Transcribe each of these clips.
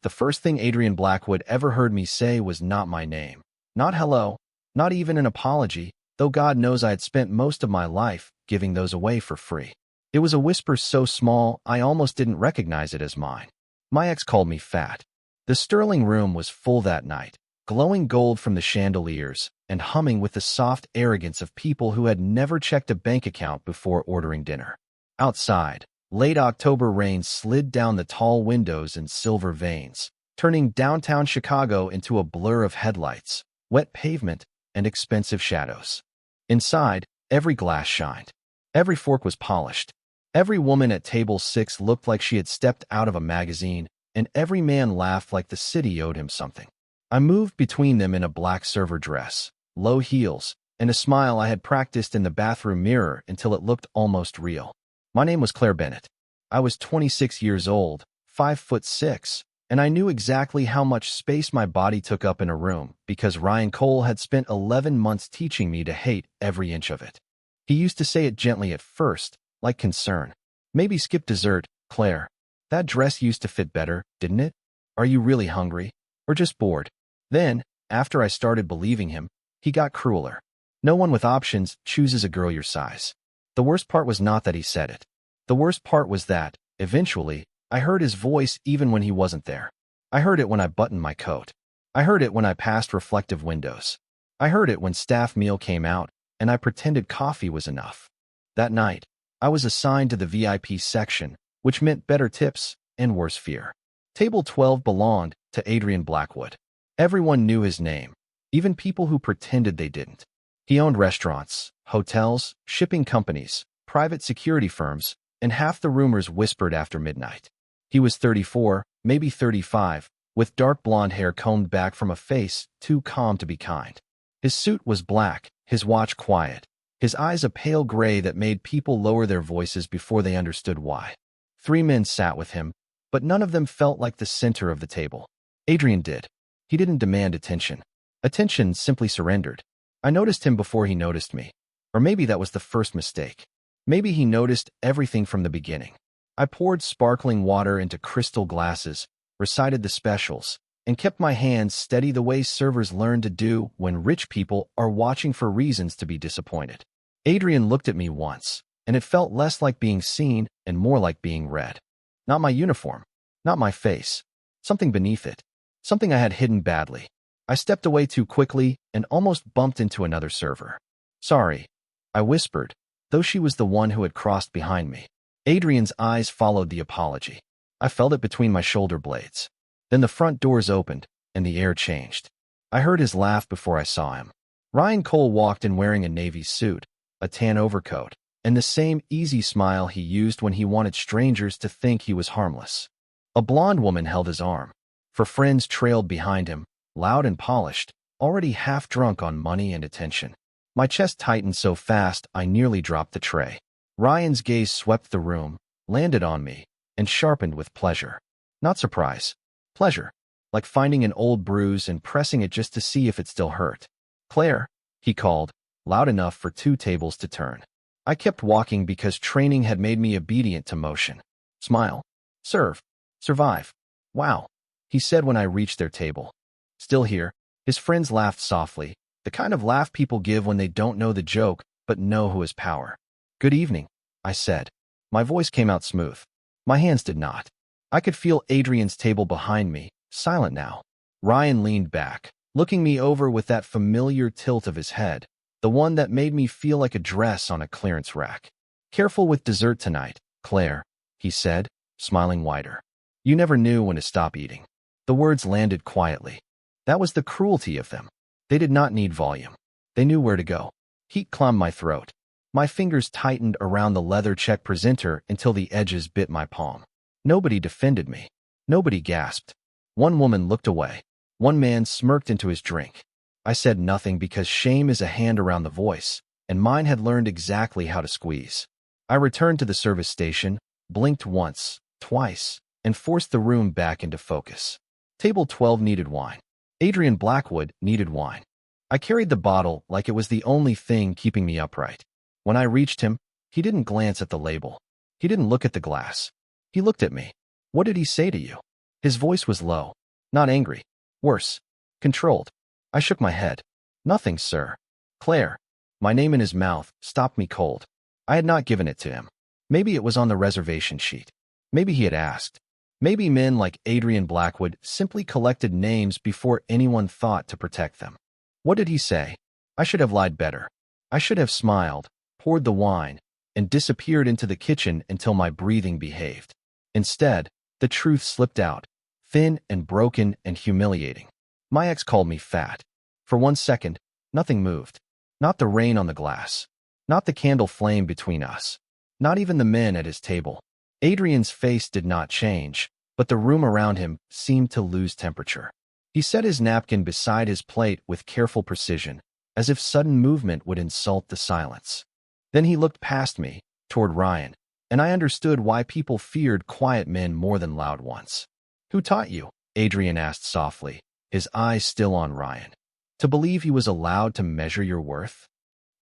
The first thing Adrian Blackwood ever heard me say was not my name. Not hello, not even an apology, though God knows I had spent most of my life giving those away for free. It was a whisper so small I almost didn't recognize it as mine. My ex called me fat. The Sterling room was full that night, glowing gold from the chandeliers and humming with the soft arrogance of people who had never checked a bank account before ordering dinner. Outside, late October rain slid down the tall windows in silver veins, turning downtown Chicago into a blur of headlights, wet pavement, and expensive shadows. Inside, every glass shined. Every fork was polished. Every woman at table 6 looked like she had stepped out of a magazine, and every man laughed like the city owed him something. I moved between them in a black server dress, low heels, and a smile I had practiced in the bathroom mirror until it looked almost real. My name was Claire Bennett. I was 26 years old, 5'6", and I knew exactly how much space my body took up in a room because Ryan Cole had spent 11 months teaching me to hate every inch of it. He used to say it gently at first, like concern. Maybe skip dessert, Claire. That dress used to fit better, didn't it? Are you really hungry? Or just bored? Then, after I started believing him, he got crueler. No one with options chooses a girl your size. The worst part was not that he said it. The worst part was that, eventually, I heard his voice even when he wasn't there. I heard it when I buttoned my coat. I heard it when I passed reflective windows. I heard it when staff meal came out, and I pretended coffee was enough. That night, I was assigned to the VIP section, which meant better tips and worse fear. Table 12 belonged to Adrian Blackwood. Everyone knew his name, even people who pretended they didn't. He owned restaurants, hotels, shipping companies, private security firms, and half the rumors whispered after midnight. He was 34, maybe 35, with dark blonde hair combed back from a face too calm to be kind. His suit was black, his watch quiet, his eyes a pale gray that made people lower their voices before they understood why. 3 men sat with him, but none of them felt like the center of the table. Adrian did. He didn't demand attention. Attention simply surrendered. I noticed him before he noticed me. Or maybe that was the first mistake. Maybe he noticed everything from the beginning. I poured sparkling water into crystal glasses, recited the specials, and kept my hands steady the way servers learn to do when rich people are watching for reasons to be disappointed. Adrian looked at me once, and it felt less like being seen and more like being read. Not my uniform, not my face, something beneath it, something I had hidden badly. I stepped away too quickly and almost bumped into another server. Sorry, I whispered, though she was the one who had crossed behind me. Adrian's eyes followed the apology. I felt it between my shoulder blades. Then the front doors opened, and the air changed. I heard his laugh before I saw him. Ryan Cole walked in wearing a navy suit, a tan overcoat, and the same easy smile he used when he wanted strangers to think he was harmless. A blonde woman held his arm. Her friends trailed behind him, loud and polished, already half drunk on money and attention. My chest tightened so fast I nearly dropped the tray. Ryan's gaze swept the room, landed on me, and sharpened with pleasure. Not surprise. Pleasure. Like finding an old bruise and pressing it just to see if it still hurt. Claire, he called, loud enough for 2 tables to turn. I kept walking because training had made me obedient to motion. Smile. Serve. Survive. Wow, he said when I reached their table. Still here, his friends laughed softly, the kind of laugh people give when they don't know the joke but know who has power. Good evening, I said. My voice came out smooth. My hands did not. I could feel Adrian's table behind me, silent now. Ryan leaned back, looking me over with that familiar tilt of his head, the one that made me feel like a dress on a clearance rack. Careful with dessert tonight, Claire, he said, smiling wider. You never knew when to stop eating. The words landed quietly. That was the cruelty of them. They did not need volume. They knew where to go. Heat climbed my throat. My fingers tightened around the leather check presenter until the edges bit my palm. Nobody defended me. Nobody gasped. One woman looked away. One man smirked into his drink. I said nothing because shame is a hand around the voice, and mine had learned exactly how to squeeze. I returned to the service station, blinked once, twice, and forced the room back into focus. Table 12 needed wine. Adrian Blackwood needed wine. I carried the bottle like it was the only thing keeping me upright. When I reached him, he didn't glance at the label. He didn't look at the glass. He looked at me. What did he say to you? His voice was low, not angry. Worse, controlled. I shook my head. Nothing, sir. Claire. My name in his mouth stopped me cold. I had not given it to him. Maybe it was on the reservation sheet. Maybe he had asked. Maybe men like Adrian Blackwood simply collected names before anyone thought to protect them. What did he say? I should have lied better. I should have smiled, poured the wine, and disappeared into the kitchen until my breathing behaved. Instead, the truth slipped out, thin and broken and humiliating. My ex called me fat. For 1 second, nothing moved. Not the rain on the glass. Not the candle flame between us. Not even the men at his table. Adrian's face did not change, but the room around him seemed to lose temperature. He set his napkin beside his plate with careful precision, as if sudden movement would insult the silence. Then he looked past me, toward Ryan, and I understood why people feared quiet men more than loud ones. Who taught you? Adrian asked softly, his eyes still on Ryan. To believe he was allowed to measure your worth?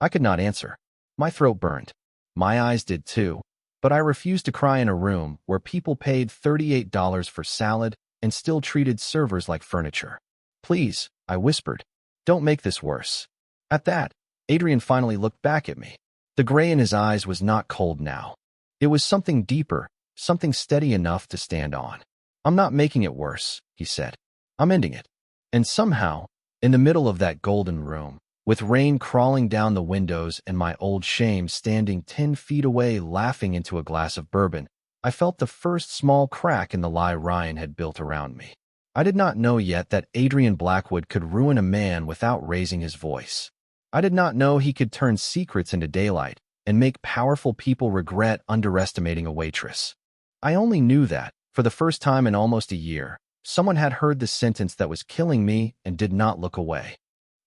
I could not answer. My throat burned. My eyes did too, but I refused to cry in a room where people paid $38 for salad and still treated servers like furniture. Please, I whispered, don't make this worse. At that, Adrian finally looked back at me. The gray in his eyes was not cold now. It was something deeper, something steady enough to stand on. I'm not making it worse, he said. I'm ending it. And somehow, in the middle of that golden room, with rain crawling down the windows and my old shame standing 10 feet away laughing into a glass of bourbon, I felt the first small crack in the lie Ryan had built around me. I did not know yet that Adrian Blackwood could ruin a man without raising his voice. I did not know he could turn secrets into daylight and make powerful people regret underestimating a waitress. I only knew that, for the first time in almost a year, someone had heard the sentence that was killing me and did not look away.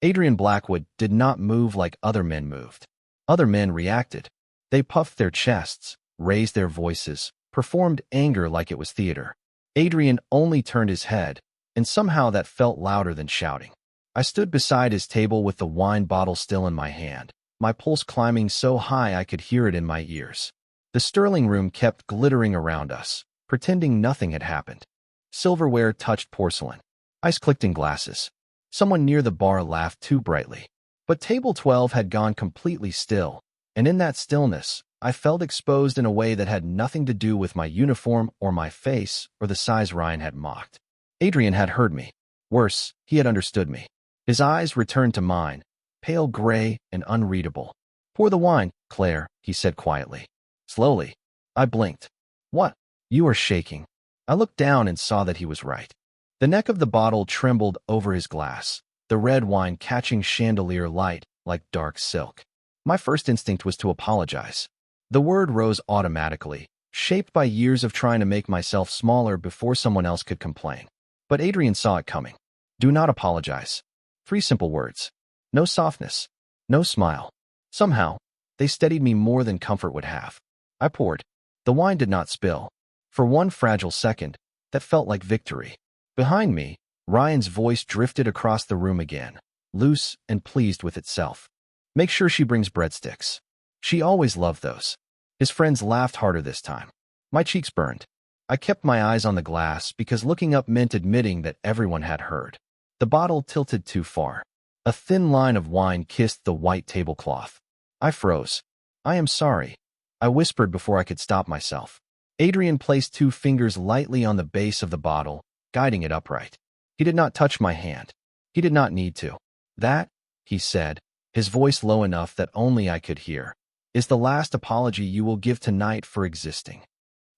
Adrian Blackwood did not move like other men moved. Other men reacted. They puffed their chests, raised their voices, performed anger like it was theater. Adrian only turned his head, and somehow that felt louder than shouting. I stood beside his table with the wine bottle still in my hand, my pulse climbing so high I could hear it in my ears. The Sterling room kept glittering around us, pretending nothing had happened. Silverware touched porcelain. Ice clicked in glasses. Someone near the bar laughed too brightly. But table 12 had gone completely still, and in that stillness, I felt exposed in a way that had nothing to do with my uniform or my face or the size Ryan had mocked. Adrian had heard me. Worse, he had understood me. His eyes returned to mine, pale gray and unreadable. Pour the wine, Claire, he said quietly. Slowly. I blinked. What? You are shaking. I looked down and saw that he was right. The neck of the bottle trembled over his glass, the red wine catching chandelier light like dark silk. My first instinct was to apologize. The word rose automatically, shaped by years of trying to make myself smaller before someone else could complain. But Adrian saw it coming. Do not apologize. 3 simple words. No softness. No smile. Somehow, they steadied me more than comfort would have. I poured. The wine did not spill. For one fragile second, that felt like victory. Behind me, Ryan's voice drifted across the room again, loose and pleased with itself. Make sure she brings breadsticks. She always loved those. His friends laughed harder this time. My cheeks burned. I kept my eyes on the glass because looking up meant admitting that everyone had heard. The bottle tilted too far. A thin line of wine kissed the white tablecloth. I froze. I am sorry, I whispered before I could stop myself. Adrian placed 2 fingers lightly on the base of the bottle, guiding it upright. He did not touch my hand. He did not need to. That, he said, his voice low enough that only I could hear, is the last apology you will give tonight for existing.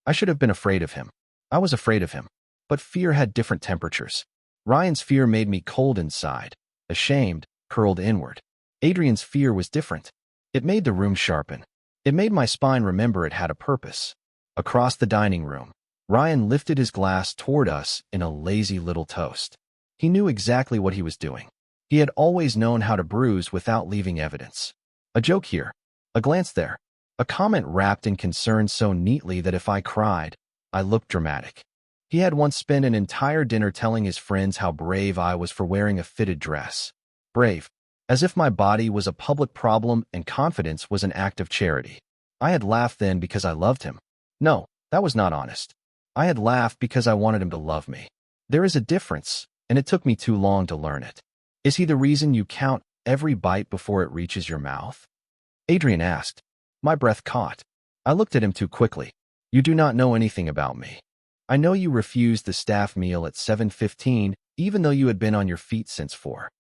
I should have been afraid of him. I was afraid of him. But fear had different temperatures. Ryan's fear made me cold inside, ashamed, curled inward. Adrian's fear was different. It made the room sharpen. It made my spine remember it had a purpose. Across the dining room, Ryan lifted his glass toward us in a lazy little toast. He knew exactly what he was doing. He had always known how to bruise without leaving evidence. A joke here, a glance there, a comment wrapped in concern so neatly that if I cried, I looked dramatic. He had once spent an entire dinner telling his friends how brave I was for wearing a fitted dress. Brave, as if my body was a public problem and confidence was an act of charity. I had laughed then because I loved him. No, that was not honest. I had laughed because I wanted him to love me. There is a difference, and it took me too long to learn it. Is he the reason you count every bite before it reaches your mouth? Adrian asked. My breath caught. I looked at him too quickly. You do not know anything about me. I know you refused the staff meal at 7:15, even though you had been on your feet since 4.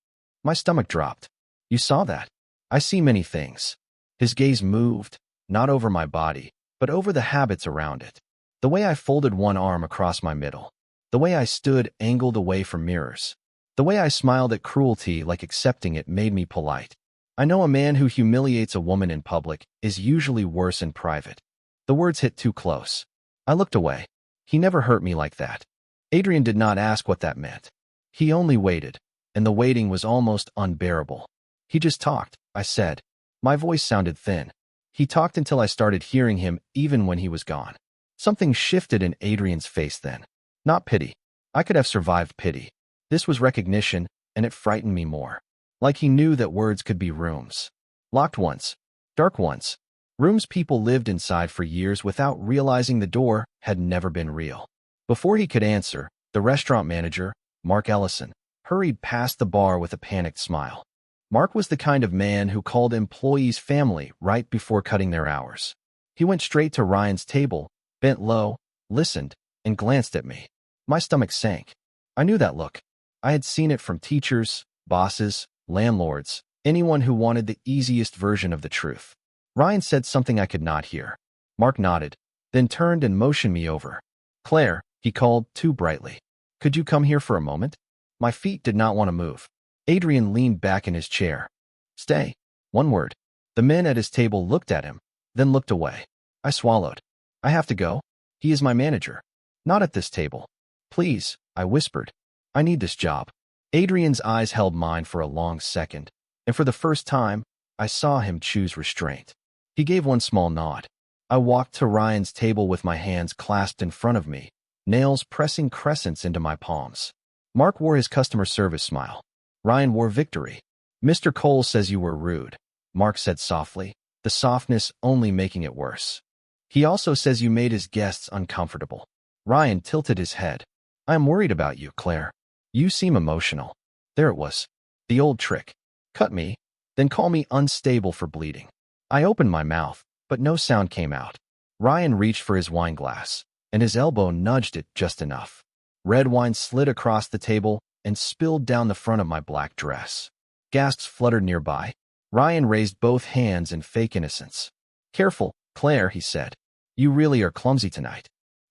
My stomach dropped. You saw that? I see many things. His gaze moved, not over my body, but over the habits around it. The way I folded one arm across my middle. The way I stood angled away from mirrors. The way I smiled at cruelty like accepting it made me polite. I know a man who humiliates a woman in public is usually worse in private. The words hit too close. I looked away. He never hurt me like that. Adrian did not ask what that meant. He only waited, and the waiting was almost unbearable. He just talked, I said. My voice sounded thin. He talked until I started hearing him even when he was gone. Something shifted in Adrian's face then. Not pity. I could have survived pity. This was recognition, and it frightened me more. Like he knew that words could be rooms. Locked ones. Dark ones. Rooms people lived inside for years without realizing the door had never been real. Before he could answer, the restaurant manager, Mark Ellison, hurried past the bar with a panicked smile. Mark was the kind of man who called employees family right before cutting their hours. He went straight to Ryan's table, bent low, listened, and glanced at me. My stomach sank. I knew that look. I had seen it from teachers, bosses, landlords, anyone who wanted the easiest version of the truth. Ryan said something I could not hear. Mark nodded, then turned and motioned me over. Claire, he called too brightly. Could you come here for a moment? My feet did not want to move. Adrian leaned back in his chair. Stay. One word. The men at his table looked at him, then looked away. I swallowed. I have to go. He is my manager. Not at this table. Please, I whispered. I need this job. Adrian's eyes held mine for a long second, and for the first time, I saw him choose restraint. He gave one small nod. I walked to Ryan's table with my hands clasped in front of me, nails pressing crescents into my palms. Mark wore his customer service smile. Ryan wore victory. Mr. Cole says you were rude, Mark said softly, the softness only making it worse. He also says you made his guests uncomfortable. Ryan tilted his head. I am worried about you, Claire. You seem emotional. There it was. The old trick. Cut me, then call me unstable for bleeding. I opened my mouth, but no sound came out. Ryan reached for his wine glass, and his elbow nudged it just enough. Red wine slid across the table and spilled down the front of my black dress. Gasps fluttered nearby. Ryan raised both hands in fake innocence. Careful, Claire, he said. You really are clumsy tonight.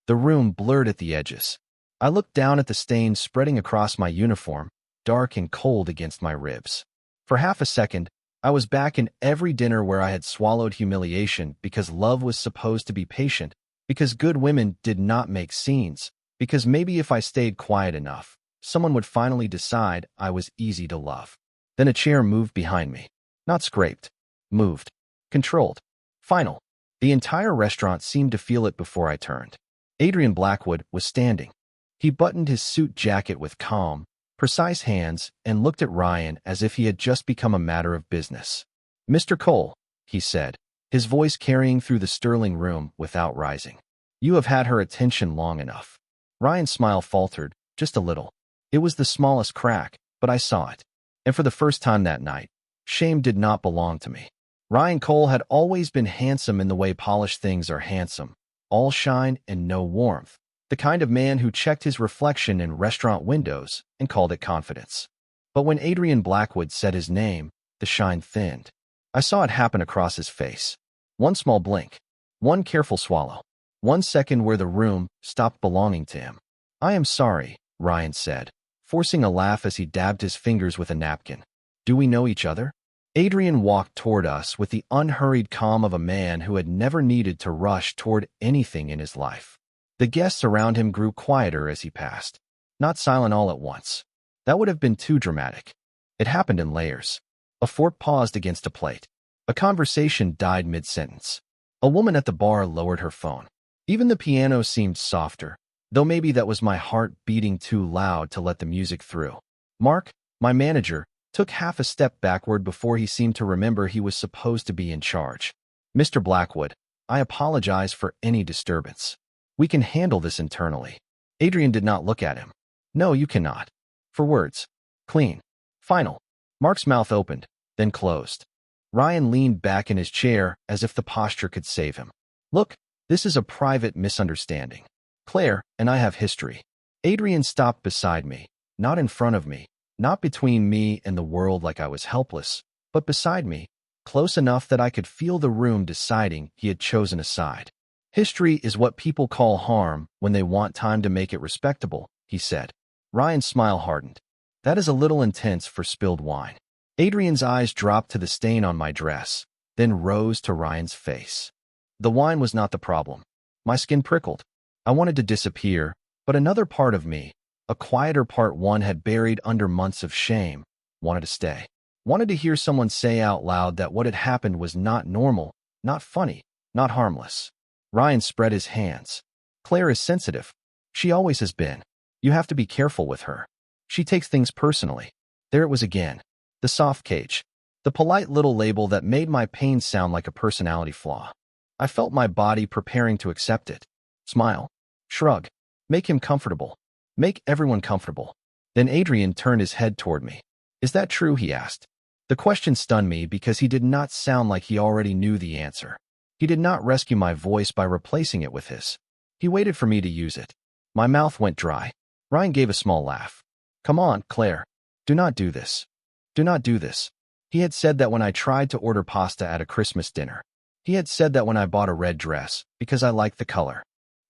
The room blurred at the edges. I looked down at the stains spreading across my uniform, dark and cold against my ribs. For half a second, I was back in every dinner where I had swallowed humiliation because love was supposed to be patient, because good women did not make scenes, because maybe if I stayed quiet enough, someone would finally decide I was easy to love. Then a chair moved behind me. Not scraped. Moved. Controlled. Final. The entire restaurant seemed to feel it before I turned. Adrian Blackwood was standing. He buttoned his suit jacket with calm, precise hands and looked at Ryan as if he had just become a matter of business. Mr. Cole, he said, his voice carrying through the sterling room without rising. You have had her attention long enough. Ryan's smile faltered, just a little. It was the smallest crack, but I saw it. And for the first time that night, shame did not belong to me. Ryan Cole had always been handsome in the way polished things are handsome, all shine and no warmth. The kind of man who checked his reflection in restaurant windows and called it confidence. But when Adrian Blackwood said his name, the shine thinned. I saw it happen across his face. One small blink. One careful swallow. 1 second where the room stopped belonging to him. I am sorry, Ryan said, forcing a laugh as he dabbed his fingers with a napkin. Do we know each other? Adrian walked toward us with the unhurried calm of a man who had never needed to rush toward anything in his life. The guests around him grew quieter as he passed. Not silent all at once. That would have been too dramatic. It happened in layers. A fork paused against a plate. A conversation died mid-sentence. A woman at the bar lowered her phone. Even the piano seemed softer, though maybe that was my heart beating too loud to let the music through. Mark, my manager, took half a step backward before he seemed to remember he was supposed to be in charge. Mr. Blackwood, I apologize for any disturbance. We can handle this internally. Adrian did not look at him. No, you cannot. For words. Clean. Final. Mark's mouth opened, then closed. Ryan leaned back in his chair as if the posture could save him. Look, this is a private misunderstanding. Claire and I have history. Adrian stopped beside me, not in front of me, not between me and the world like I was helpless, but beside me, close enough that I could feel the room deciding he had chosen a side. History is what people call harm when they want time to make it respectable, he said. Ryan's smile hardened. That is a little intense for spilled wine. Adrian's eyes dropped to the stain on my dress, then rose to Ryan's face. The wine was not the problem. My skin prickled. I wanted to disappear, but another part of me, a quieter part one had buried under months of shame, wanted to stay. Wanted to hear someone say out loud that what had happened was not normal, not funny, not harmless. Ryan spread his hands. Claire is sensitive. She always has been. You have to be careful with her. She takes things personally. There it was again. The soft cage. The polite little label that made my pain sound like a personality flaw. I felt my body preparing to accept it. Smile. Shrug. Make him comfortable. Make everyone comfortable. Then Adrian turned his head toward me. Is that true? He asked. The question stunned me because he did not sound like he already knew the answer. He did not rescue my voice by replacing it with his. He waited for me to use it. My mouth went dry. Ryan gave a small laugh. Come on, Claire. Do not do this. Do not do this. He had said that when I tried to order pasta at a Christmas dinner. He had said that when I bought a red dress, because I liked the color.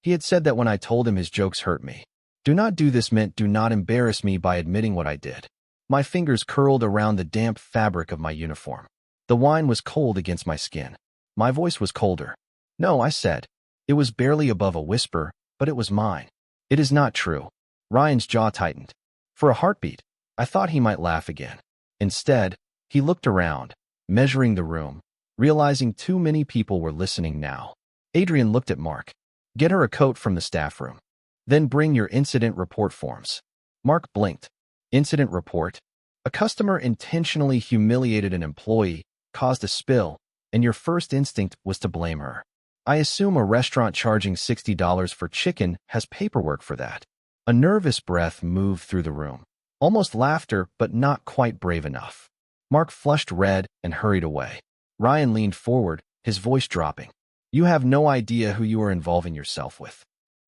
He had said that when I told him his jokes hurt me. Do not do this meant do not embarrass me by admitting what I did. My fingers curled around the damp fabric of my uniform. The wine was cold against my skin. My voice was colder. No, I said. It was barely above a whisper, but it was mine. It is not true. Ryan's jaw tightened. For a heartbeat, I thought he might laugh again. Instead, he looked around, measuring the room, realizing too many people were listening now. Adrian looked at Mark. Get her a coat from the staff room. Then bring your incident report forms. Mark blinked. Incident report. A customer intentionally humiliated an employee, caused a spill, and your first instinct was to blame her. I assume a restaurant charging $60 for chicken has paperwork for that. A nervous breath moved through the room. Almost laughter, but not quite brave enough. Mark flushed red and hurried away. Ryan leaned forward, his voice dropping. You have no idea who you are involving yourself with.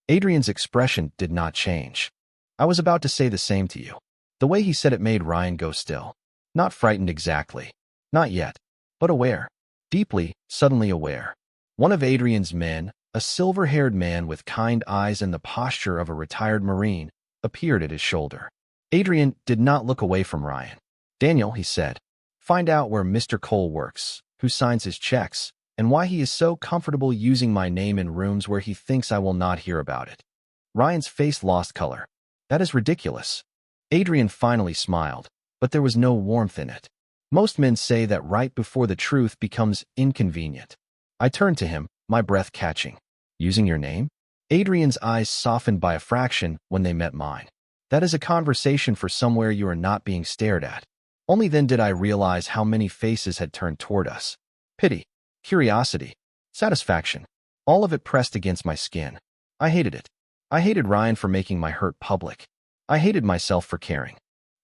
Adrian's expression did not change. I was about to say the same to you. The way he said it made Ryan go still. Not frightened exactly. Not yet. But aware. Deeply, suddenly aware. One of Adrian's men, a silver-haired man with kind eyes and the posture of a retired Marine, appeared at his shoulder. Adrian did not look away from Ryan. Daniel, he said, find out where Mr. Cole works, who signs his checks, and why he is so comfortable using my name in rooms where he thinks I will not hear about it. Ryan's face lost color. That is ridiculous. Adrian finally smiled, but there was no warmth in it. Most men say that right before the truth becomes inconvenient. I turned to him, my breath catching. Using your name? Adrian's eyes softened by a fraction when they met mine. That is a conversation for somewhere you are not being stared at. Only then did I realize how many faces had turned toward us. Pity, curiosity, satisfaction. All of it pressed against my skin. I hated it. I hated Ryan for making my hurt public. I hated myself for caring.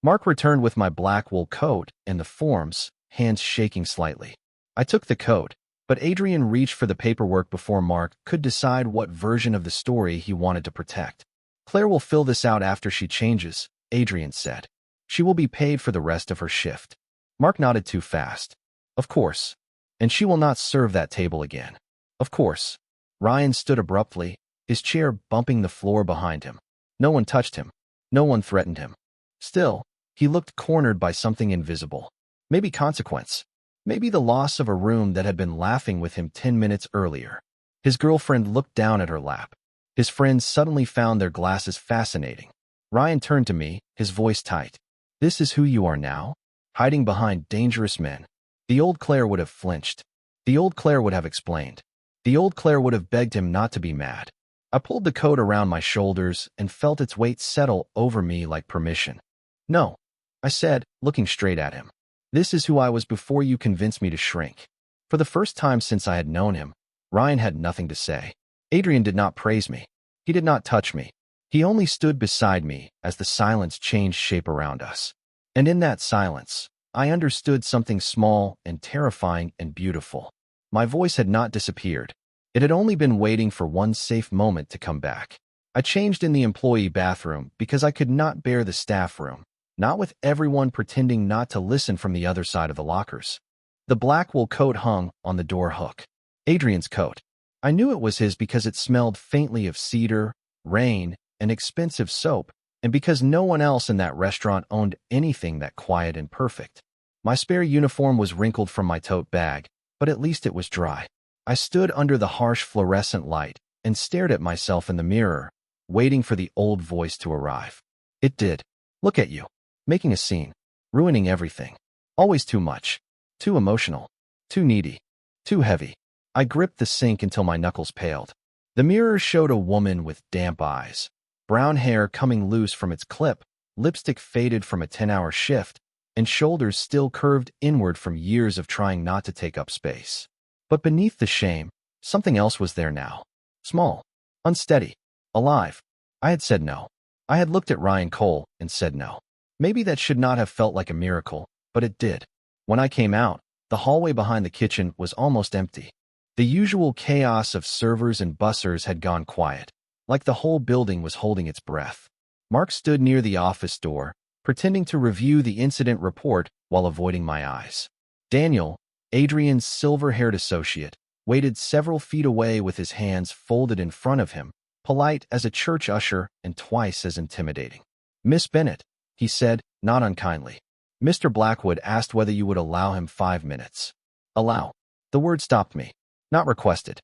Mark returned with my black wool coat and the forms, hands shaking slightly. I took the coat, but Adrian reached for the paperwork before Mark could decide what version of the story he wanted to protect. Claire will fill this out after she changes, Adrian said. She will be paid for the rest of her shift. Mark nodded too fast. Of course. And she will not serve that table again. Of course. Ryan stood abruptly, his chair bumping the floor behind him. No one touched him. No one threatened him. Still, he looked cornered by something invisible. Maybe consequence. Maybe the loss of a room that had been laughing with him 10 minutes earlier. His girlfriend looked down at her lap. His friends suddenly found their glasses fascinating. Ryan turned to me, his voice tight. This is who you are now? Hiding behind dangerous men. The old Claire would have flinched. The old Claire would have explained. The old Claire would have begged him not to be mad. I pulled the coat around my shoulders and felt its weight settle over me like permission. No, I said, looking straight at him. This is who I was before you convinced me to shrink. For the first time since I had known him, Ryan had nothing to say. Adrian did not praise me. He did not touch me. He only stood beside me as the silence changed shape around us. And in that silence, I understood something small and terrifying and beautiful. My voice had not disappeared. It had only been waiting for one safe moment to come back. I changed in the employee bathroom because I could not bear the staff room, not with everyone pretending not to listen from the other side of the lockers. The black wool coat hung on the door hook. Adrian's coat. I knew it was his because it smelled faintly of cedar, rain, and expensive soap, and because no one else in that restaurant owned anything that quiet and perfect. My spare uniform was wrinkled from my tote bag, but at least it was dry. I stood under the harsh fluorescent light and stared at myself in the mirror, waiting for the old voice to arrive. It did. Look at you. Making a scene. Ruining everything. Always too much. Too emotional. Too needy. Too heavy. I gripped the sink until my knuckles paled. The mirror showed a woman with damp eyes. Brown hair coming loose from its clip, lipstick faded from a 10-hour shift, and shoulders still curved inward from years of trying not to take up space. But beneath the shame, something else was there now. Small. Unsteady. Alive. I had said no. I had looked at Ryan Cole and said no. Maybe that should not have felt like a miracle, but it did. When I came out, the hallway behind the kitchen was almost empty. The usual chaos of servers and bussers had gone quiet, like the whole building was holding its breath. Mark stood near the office door, pretending to review the incident report while avoiding my eyes. Daniel, Adrian's silver-haired associate, waited several feet away with his hands folded in front of him, polite as a church usher and twice as intimidating. "Miss Bennett," he said, not unkindly. "Mr. Blackwood asked whether you would allow him 5 minutes." Allow. The word stopped me. Not requested.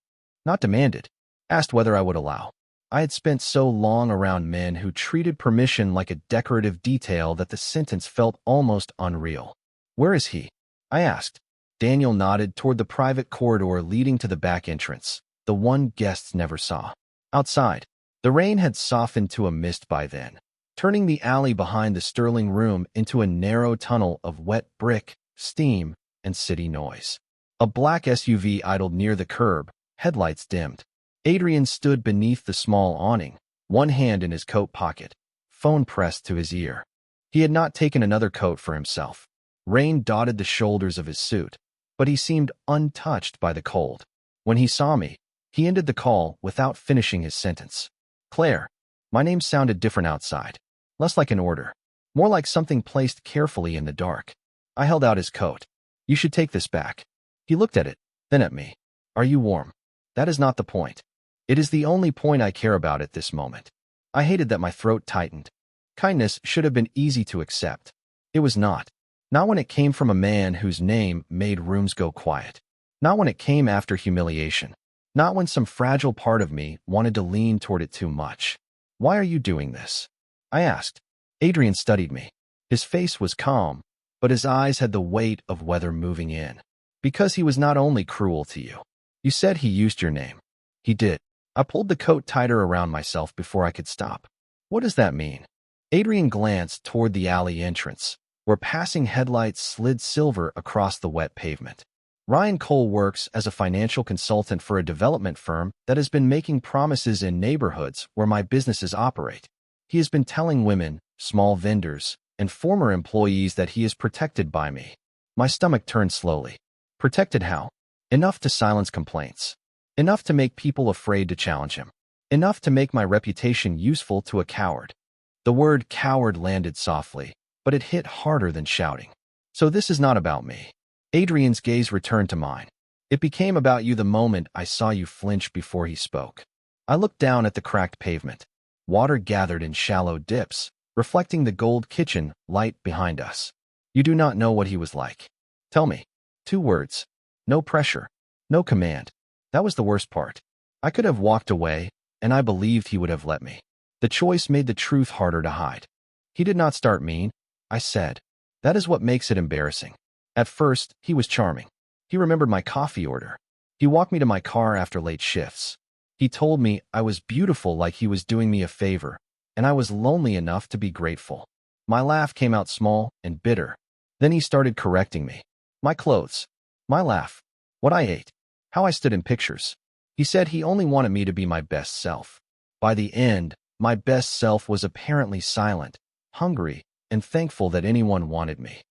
Not demanded. Asked whether I would allow. I had spent so long around men who treated permission like a decorative detail that the sentence felt almost unreal. "Where is he?" I asked. Daniel nodded toward the private corridor leading to the back entrance, the one guests never saw. Outside, the rain had softened to a mist by then, turning the alley behind the Sterling room into a narrow tunnel of wet brick, steam, and city noise. A black SUV idled near the curb, headlights dimmed. Adrian stood beneath the small awning, one hand in his coat pocket, phone pressed to his ear. He had not taken another coat for himself. Rain dotted the shoulders of his suit, but he seemed untouched by the cold. When he saw me, he ended the call without finishing his sentence. "Claire." My name sounded different outside. Less like an order. More like something placed carefully in the dark. I held out his coat. "You should take this back." He looked at it, then at me. "Are you warm?" "That is not the point. It is the only point I care about at this moment." I hated that my throat tightened. Kindness should have been easy to accept. It was not. Not when it came from a man whose name made rooms go quiet. Not when it came after humiliation. Not when some fragile part of me wanted to lean toward it too much. "Why are you doing this?" I asked. Adrian studied me. His face was calm, but his eyes had the weight of weather moving in. "Because he was not only cruel to you. You said he used your name." "He did." I pulled the coat tighter around myself before I could stop. "What does that mean?" Adrian glanced toward the alley entrance, where passing headlights slid silver across the wet pavement. "Ryan Cole works as a financial consultant for a development firm that has been making promises in neighborhoods where my businesses operate. He has been telling women, small vendors, and former employees that he is protected by me." My stomach turned slowly. Protected how? Enough to silence complaints. Enough to make people afraid to challenge him. Enough to make my reputation useful to a coward. The word coward landed softly, but it hit harder than shouting. "So this is not about me." Adrian's gaze returned to mine. "It became about you the moment I saw you flinch before he spoke." I looked down at the cracked pavement. Water gathered in shallow dips, reflecting the gold kitchen light behind us. "You do not know what he was like." "Tell me." 2 words. No pressure. No command. That was the worst part. I could have walked away, and I believed he would have let me. The choice made the truth harder to hide. "He did not start mean," I said. "That is what makes it embarrassing. At first, he was charming. He remembered my coffee order. He walked me to my car after late shifts. He told me I was beautiful like he was doing me a favor, and I was lonely enough to be grateful." My laugh came out small and bitter. Then he started correcting me. My clothes. My laugh. What I ate. How I stood in pictures. He said he only wanted me to be my best self. By the end, my best self was apparently silent, hungry, and thankful that anyone wanted me.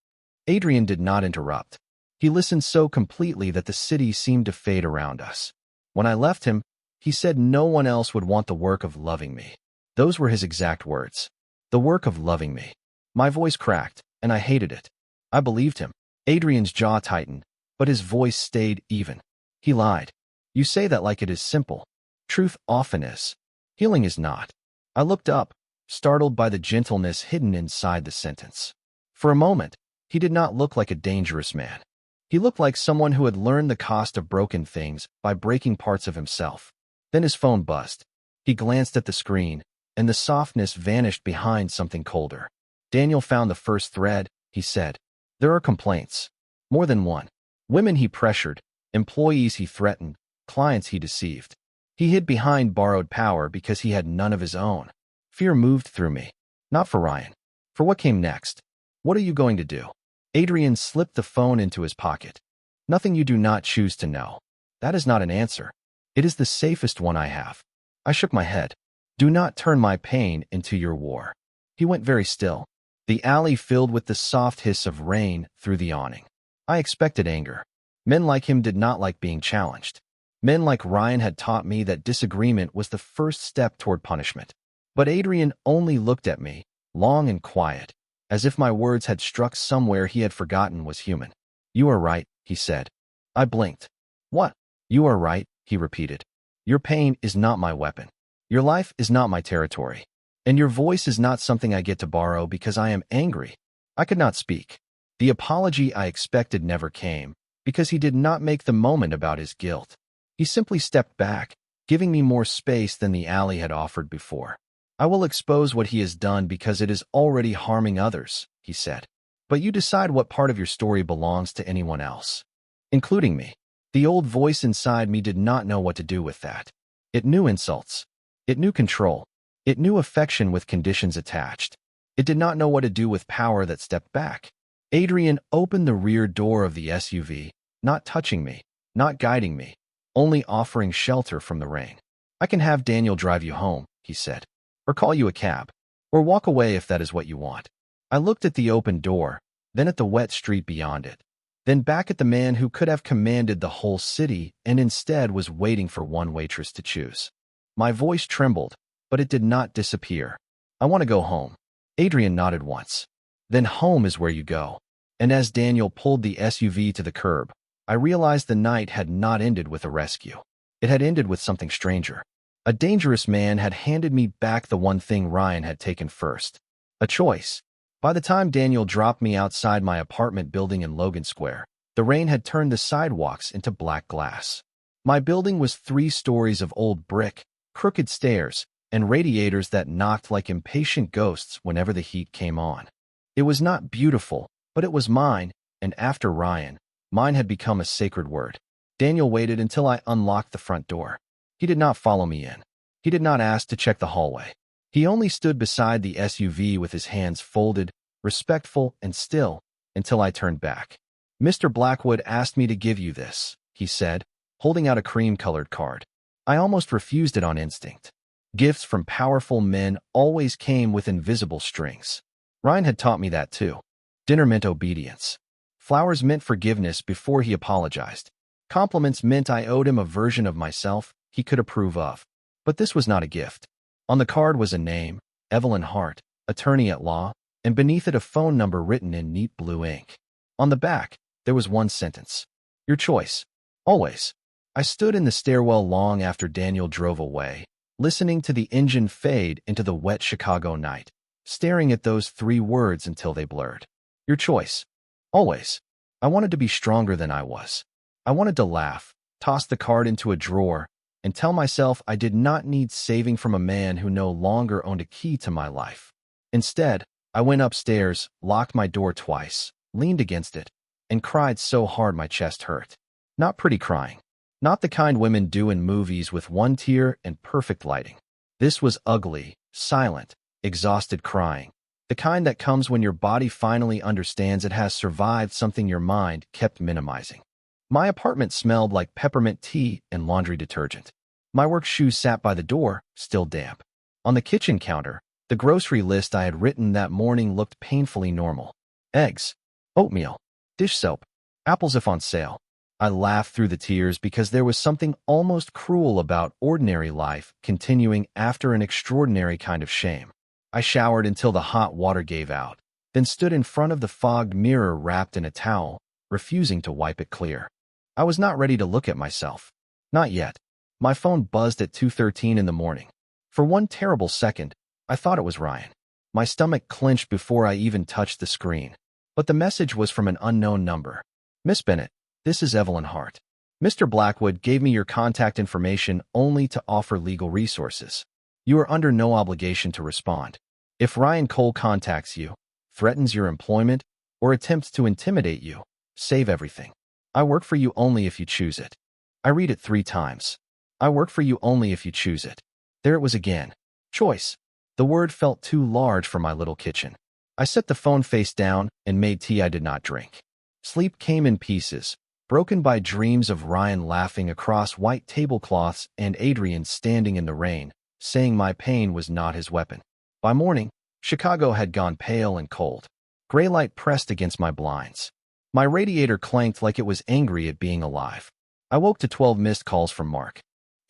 Adrian did not interrupt. He listened so completely that the city seemed to fade around us. When I left him, he said no one else would want the work of loving me. Those were his exact words. The work of loving me. My voice cracked, and I hated it. I believed him. Adrian's jaw tightened, but his voice stayed even. He lied. You say that like it is simple. Truth often is. Healing is not. I looked up, startled by the gentleness hidden inside the sentence. For a moment, he did not look like a dangerous man. He looked like someone who had learned the cost of broken things by breaking parts of himself. Then his phone buzzed. He glanced at the screen, and the softness vanished behind something colder. Daniel found the first thread, he said. There are complaints. More than one. Women he pressured, employees he threatened, clients he deceived. He hid behind borrowed power because he had none of his own. Fear moved through me. Not for Ryan. For what came next. What are you going to do? Adrian slipped the phone into his pocket. Nothing you do not choose to know. That is not an answer. It is the safest one I have. I shook my head. Do not turn my pain into your war. He went very still. The alley filled with the soft hiss of rain through the awning. I expected anger. Men like him did not like being challenged. Men like Ryan had taught me that disagreement was the first step toward punishment. But Adrian only looked at me, long and quiet, as if my words had struck somewhere he had forgotten was human. You are right, he said. I blinked. What? You are right, he repeated. Your pain is not my weapon. Your life is not my territory. And your voice is not something I get to borrow because I am angry. I could not speak. The apology I expected never came, because he did not make the moment about his guilt. He simply stepped back, giving me more space than the alley had offered before. I will expose what he has done because it is already harming others, he said. But you decide what part of your story belongs to anyone else, including me. The old voice inside me did not know what to do with that. It knew insults. It knew control. It knew affection with conditions attached. It did not know what to do with power that stepped back. Adrian opened the rear door of the SUV, not touching me, not guiding me, only offering shelter from the rain. I can have Daniel drive you home, he said, or call you a cab, or walk away if that is what you want. I looked at the open door, then at the wet street beyond it, then back at the man who could have commanded the whole city and instead was waiting for one waitress to choose. My voice trembled, but it did not disappear. I want to go home. Adrian nodded once. Then home is where you go. And as Daniel pulled the SUV to the curb, I realized the night had not ended with a rescue. It had ended with something stranger. A dangerous man had handed me back the one thing Ryan had taken first. A choice. By the time Daniel dropped me outside my apartment building in Logan Square, the rain had turned the sidewalks into black glass. My building was 3 stories of old brick, crooked stairs, and radiators that knocked like impatient ghosts whenever the heat came on. It was not beautiful, but it was mine, and after Ryan, mine had become a sacred word. Daniel waited until I unlocked the front door. He did not follow me in. He did not ask to check the hallway. He only stood beside the SUV with his hands folded, respectful and still, until I turned back. Mr. Blackwood asked me to give you this, he said, holding out a cream-colored card. I almost refused it on instinct. Gifts from powerful men always came with invisible strings. Ryan had taught me that too. Dinner meant obedience. Flowers meant forgiveness before he apologized. Compliments meant I owed him a version of myself he could approve of. But this was not a gift. On the card was a name, Evelyn Hart, attorney at law, and beneath it a phone number written in neat blue ink. On the back, there was one sentence. Your choice. Always. I stood in the stairwell long after Daniel drove away, listening to the engine fade into the wet Chicago night, staring at those 3 words until they blurred. Your choice. Always. I wanted to be stronger than I was. I wanted to laugh, toss the card into a drawer, and tell myself I did not need saving from a man who no longer owned a key to my life. Instead, I went upstairs, locked my door twice, leaned against it, and cried so hard my chest hurt. Not pretty crying. Not the kind women do in movies with 1 tear and perfect lighting. This was ugly, silent, exhausted crying. The kind that comes when your body finally understands it has survived something your mind kept minimizing. My apartment smelled like peppermint tea and laundry detergent. My work shoes sat by the door, still damp. On the kitchen counter, the grocery list I had written that morning looked painfully normal. Eggs, oatmeal, dish soap, apples if on sale. I laughed through the tears because there was something almost cruel about ordinary life continuing after an extraordinary kind of shame. I showered until the hot water gave out, then stood in front of the fogged mirror wrapped in a towel, refusing to wipe it clear. I was not ready to look at myself. Not yet. My phone buzzed at 2:13 in the morning. For one terrible second, I thought it was Ryan. My stomach clenched before I even touched the screen. But the message was from an unknown number. Miss Bennett, this is Evelyn Hart. Mr. Blackwood gave me your contact information only to offer legal resources. You are under no obligation to respond. If Ryan Cole contacts you, threatens your employment, or attempts to intimidate you, save everything. I work for you only if you choose it. I read it 3 times. I work for you only if you choose it. There it was again. Choice. The word felt too large for my little kitchen. I set the phone face down and made tea I did not drink. Sleep came in pieces, broken by dreams of Ryan laughing across white tablecloths and Adrian standing in the rain, saying my pain was not his weapon. By morning, Chicago had gone pale and cold. Gray light pressed against my blinds. My radiator clanked like it was angry at being alive. I woke to 12 missed calls from Mark.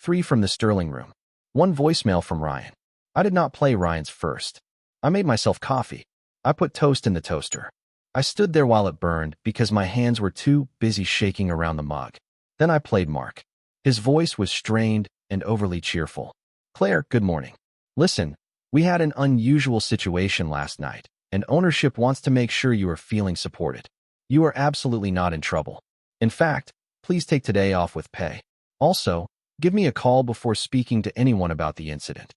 3 from the Sterling room. 1 voicemail from Ryan. I did not play Ryan's first. I made myself coffee. I put toast in the toaster. I stood there while it burned because my hands were too busy shaking around the mug. Then I played Mark. His voice was strained and overly cheerful. Claire, good morning. Listen, we had an unusual situation last night, and ownership wants to make sure you are feeling supported. You are absolutely not in trouble. In fact, please take today off with pay. Also, give me a call before speaking to anyone about the incident.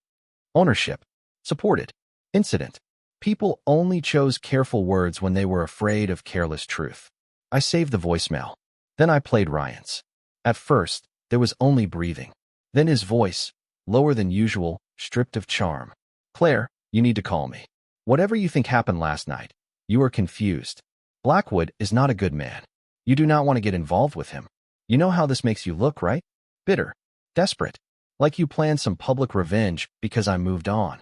Ownership. Supported. Incident. People only chose careful words when they were afraid of careless truth. I saved the voicemail. Then I played Ryan's. At first, there was only breathing. Then his voice, lower than usual, stripped of charm. Claire, you need to call me. Whatever you think happened last night, you are confused. Blackwood is not a good man. You do not want to get involved with him. You know how this makes you look, right? Bitter. Desperate. Like you planned some public revenge because I moved on.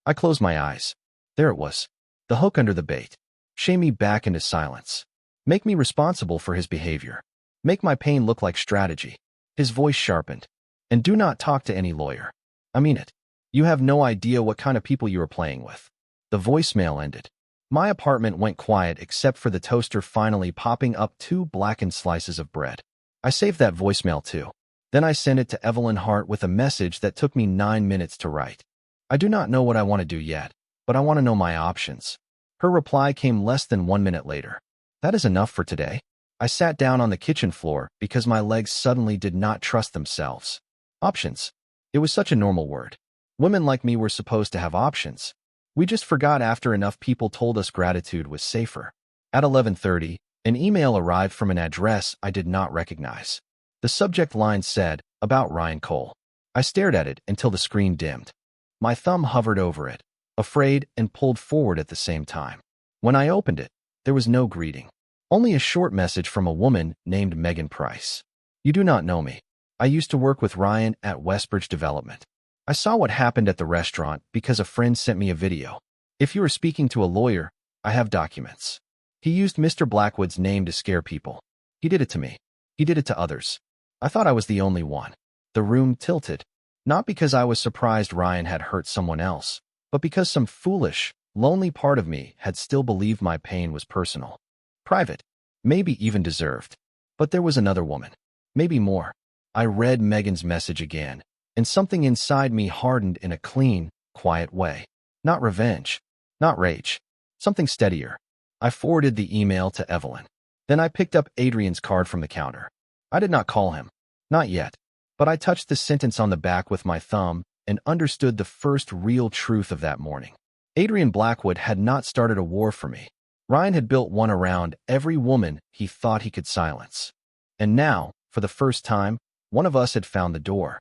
I closed my eyes. There it was. The hook under the bait. Shame me back into silence. Make me responsible for his behavior. Make my pain look like strategy. His voice sharpened. And do not talk to any lawyer. I mean it. You have no idea what kind of people you are playing with. The voicemail ended. My apartment went quiet except for the toaster finally popping up 2 blackened slices of bread. I saved that voicemail too. Then I sent it to Evelyn Hart with a message that took me 9 minutes to write. I do not know what I want to do yet, but I want to know my options. Her reply came less than 1 minute later. That is enough for today. I sat down on the kitchen floor because my legs suddenly did not trust themselves. Options. It was such a normal word. Women like me were supposed to have options. We just forgot after enough people told us gratitude was safer. At 11:30, an email arrived from an address I did not recognize. The subject line said, about Ryan Cole. I stared at it until the screen dimmed. My thumb hovered over it, afraid and pulled forward at the same time. When I opened it, there was no greeting. Only a short message from a woman named Megan Price. You do not know me. I used to work with Ryan at Westbridge Development. I saw what happened at the restaurant because a friend sent me a video. If you are speaking to a lawyer, I have documents. He used Mr. Blackwood's name to scare people. He did it to me. He did it to others. I thought I was the only one. The room tilted. Not because I was surprised Ryan had hurt someone else, but because some foolish, lonely part of me had still believed my pain was personal. Private. Maybe even deserved. But there was another woman. Maybe more. I read Megan's message again, and something inside me hardened in a clean, quiet way. Not revenge. Not rage. Something steadier. I forwarded the email to Evelyn. Then I picked up Adrian's card from the counter. I did not call him. Not yet. But I touched the sentence on the back with my thumb and understood the first real truth of that morning. Adrian Blackwood had not started a war for me. Ryan had built one around every woman he thought he could silence. And now, for the first time, one of us had found the door.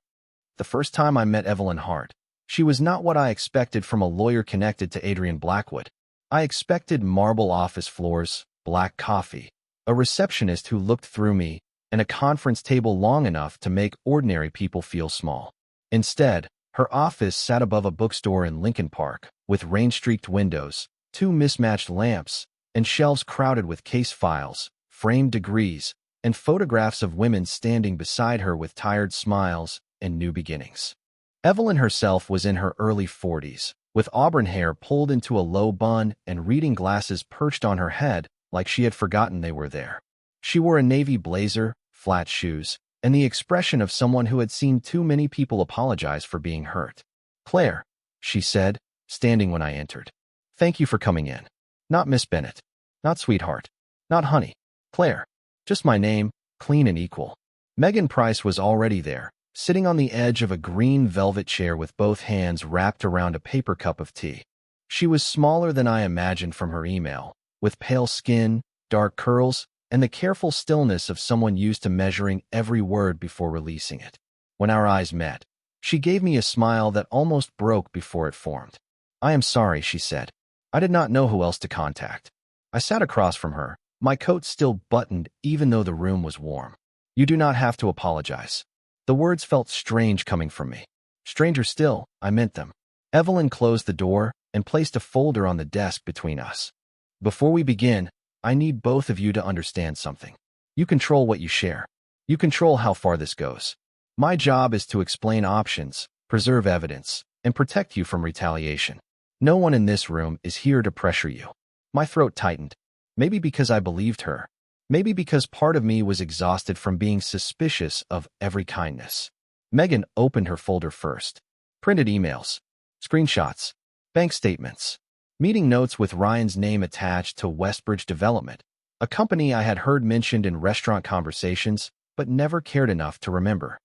The first time I met Evelyn Hart, she was not what I expected from a lawyer connected to Adrian Blackwood. I expected marble office floors, black coffee, a receptionist who looked through me, and a conference table long enough to make ordinary people feel small. Instead, her office sat above a bookstore in Lincoln Park, with rain-streaked windows, two mismatched lamps, and shelves crowded with case files, framed degrees, and photographs of women standing beside her with tired smiles and new beginnings. Evelyn herself was in her early 40s, with auburn hair pulled into a low bun and reading glasses perched on her head like she had forgotten they were there. She wore a navy blazer, flat shoes, and the expression of someone who had seen too many people apologize for being hurt. "Claire," she said, standing when I entered. "Thank you for coming in. Not Miss Bennett. Not sweetheart. Not honey. Claire. Just my name, clean and equal." Megan Price was already there, sitting on the edge of a green velvet chair with both hands wrapped around a paper cup of tea. She was smaller than I imagined from her email, with pale skin, dark curls, and the careful stillness of someone used to measuring every word before releasing it. When our eyes met, she gave me a smile that almost broke before it formed. "I am sorry," she said. "I did not know who else to contact." I sat across from her, my coat still buttoned even though the room was warm. "You do not have to apologize." The words felt strange coming from me. Stranger still, I meant them. Evelyn closed the door and placed a folder on the desk between us. "Before we begin, I need both of you to understand something. You control what you share. You control how far this goes. My job is to explain options, preserve evidence, and protect you from retaliation. No one in this room is here to pressure you." My throat tightened. Maybe because I believed her. Maybe because part of me was exhausted from being suspicious of every kindness. Megan opened her folder first. Printed emails, screenshots, bank statements, meeting notes with Ryan's name attached to Westbridge Development, a company I had heard mentioned in restaurant conversations, but never cared enough to remember.